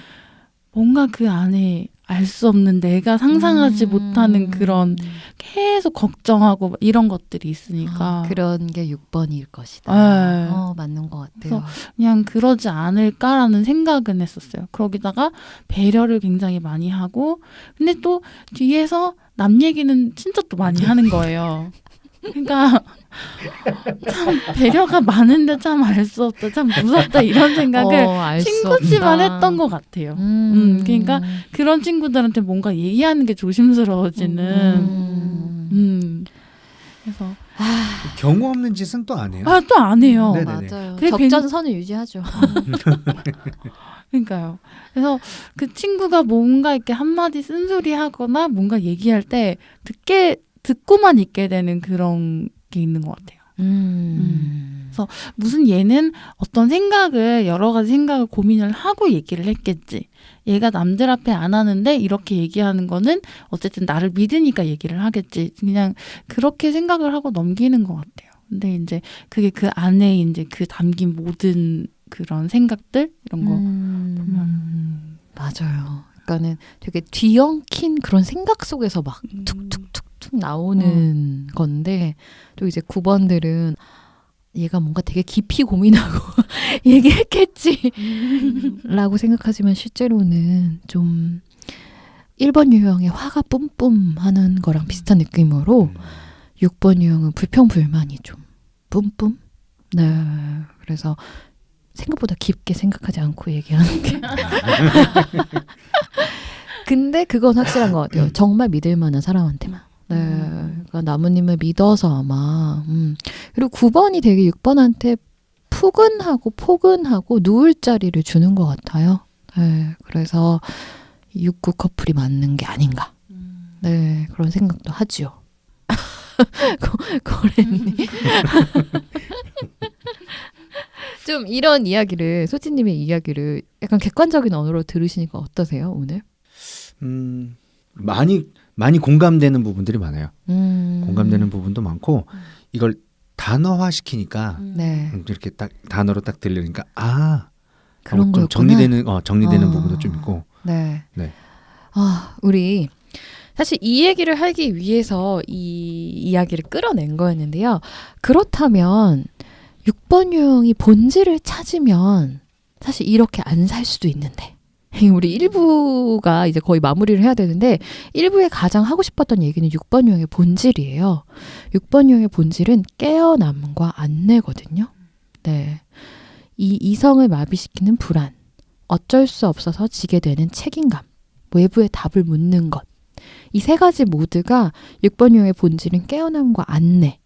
뭔가 그 안에 알 수 없는 내가 상상하지 못하는 그런 계속 걱정하고 이런 것들이 있으니까 그런 게 6번일 것이다. 네. 맞는 것 같아요. 그냥 그러지 않을까라는 생각은 했었어요. 그러기다가 배려를 굉장히 많이 하고 근데 또 뒤에서 남 얘기는 진짜 또 많이 하는 거예요. 그러니까 참 배려가 많은데 참 알 수 없다, 참 무섭다 이런 생각을 알수 친구지만 없다. 했던 것 같아요. 그러니까 그런 친구들한테 뭔가 얘기하는 게 조심스러워지는. 그래서 경우 없는 짓은 또 안 해요. 또 안 해요. 네네네. 맞아요. 그래, 적전선을 유지하죠. 그러니까요. 그래서 그 친구가 뭔가 이렇게 한마디 쓴소리 하거나 뭔가 얘기할 때 듣고만 있게 되는 그런 게 있는 것 같아요. 그래서 무슨 얘는 어떤 생각을 여러 가지 생각을 고민을 하고 얘기를 했겠지. 얘가 남들 앞에 안 하는데 이렇게 얘기하는 거는 어쨌든 나를 믿으니까 얘기를 하겠지. 그냥 그렇게 생각을 하고 넘기는 것 같아요. 근데 이제 그게 그 안에 이제 그 담긴 모든 그런 생각들 이런 거 보면 맞아요. 그러니까는 되게 뒤엉킨 그런 생각 속에서 막 툭툭툭툭 나오는 건데 또 이제 9번들은 얘가 뭔가 되게 깊이 고민하고 얘기했겠지 라고 생각하지만 실제로는 좀 1번 유형의 화가 뿜뿜 하는 거랑 비슷한 느낌으로 6번 유형은 불평불만이 좀 뿜뿜. 네. 그래서 생각보다 깊게 생각하지 않고 얘기하는 게. 근데 그건 확실한 것 같아요. 정말 믿을 만한 사람한테만. 네. 그러니까 나무님을 믿어서 아마. 그리고 9번이 되게 6번한테 포근하고 누울 자리를 주는 것 같아요. 네. 그래서 6, 9 커플이 맞는 게 아닌가. 네. 그런 생각도 하지요. 고래님. 좀 이런 이야기를 소지님의 이야기를 약간 객관적인 언어로 들으시니까 어떠세요 오늘? 많이 공감되는 부분들이 많아요. 공감되는 부분도 많고 이걸 단어화 시키니까 네. 이렇게 딱 단어로 딱 들리니까 그런 좀 거였구나. 정리되는 부분도 좀 있고. 네. 네. 우리 사실 이 얘기를 하기 위해서 이 이야기를 끌어낸 거였는데요. 그렇다면 6번 유형이 본질을 찾으면 사실 이렇게 안 살 수도 있는데 우리 1부가 이제 거의 마무리를 해야 되는데 1부에 가장 하고 싶었던 얘기는 6번 유형의 본질이에요. 6번 유형의 본질은 깨어남과 안내거든요. 네. 이 이성을 마비시키는 불안, 어쩔 수 없어서 지게 되는 책임감, 외부의 답을 묻는 것. 이 세 가지 모두가 6번 유형의 본질은 깨어남과 안내가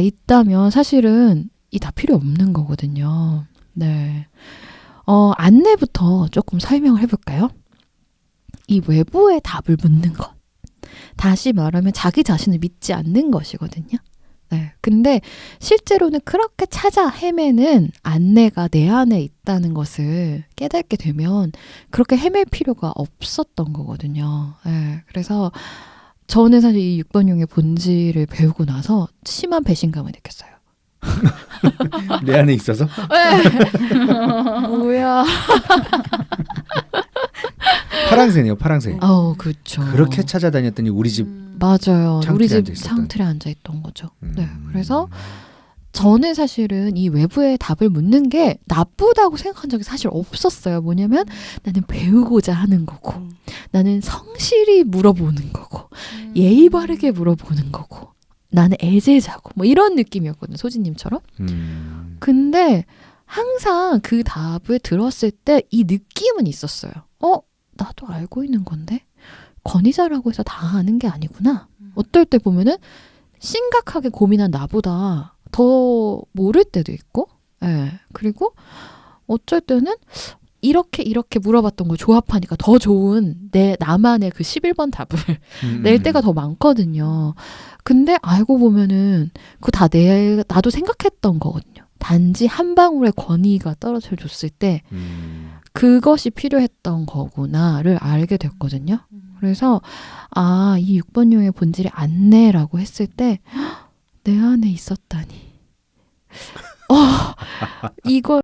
있다면 사실은 이 다 필요 없는 거거든요. 네. 안내부터 조금 설명을 해볼까요? 이 외부의 답을 묻는 것. 다시 말하면 자기 자신을 믿지 않는 것이거든요. 네. 근데 실제로는 그렇게 찾아 헤매는 안내가 내 안에 있다는 것을 깨닫게 되면 그렇게 헤맬 필요가 없었던 거거든요. 네. 그래서 저는 사실 이 6번용의 본질을 배우고 나서 심한 배신감을 느꼈어요. 내 안에 있어서? 뭐야. 파랑새네요, 파랑새. 그렇죠. 그렇게 찾아다녔더니 우리 집 맞아요. 창틀에 우리 집 앉아있었던. 창틀에 앉아있던 거죠. 네. 그래서 저는 사실은 이 외부의 답을 묻는 게 나쁘다고 생각한 적이 사실 없었어요. 뭐냐면 나는 배우고자 하는 거고 나는 성실히 물어보는 거고 예의 바르게 물어보는 거고 나는 애제자고 뭐 이런 느낌이었거든요. 소진님처럼. 근데 항상 그 답을 들었을 때 이 느낌은 있었어요. 나도 알고 있는 건데 권위자라고 해서 다 아는 게 아니구나. 어떨 때 보면은 심각하게 고민한 나보다 더 모를 때도 있고, 예. 그리고 어쩔 때는 이렇게 물어봤던 걸 조합하니까 더 좋은 나만의 그 11번 답을 낼 때가 더 많거든요. 근데 알고 보면은 그거 다 나도 생각했던 거거든요. 단지 한 방울의 권위가 떨어져 줬을 때 그것이 필요했던 거구나를 알게 됐거든요. 그래서 이 6번용의 본질이 안내라고 했을 때 내 안에 있었다니. 이걸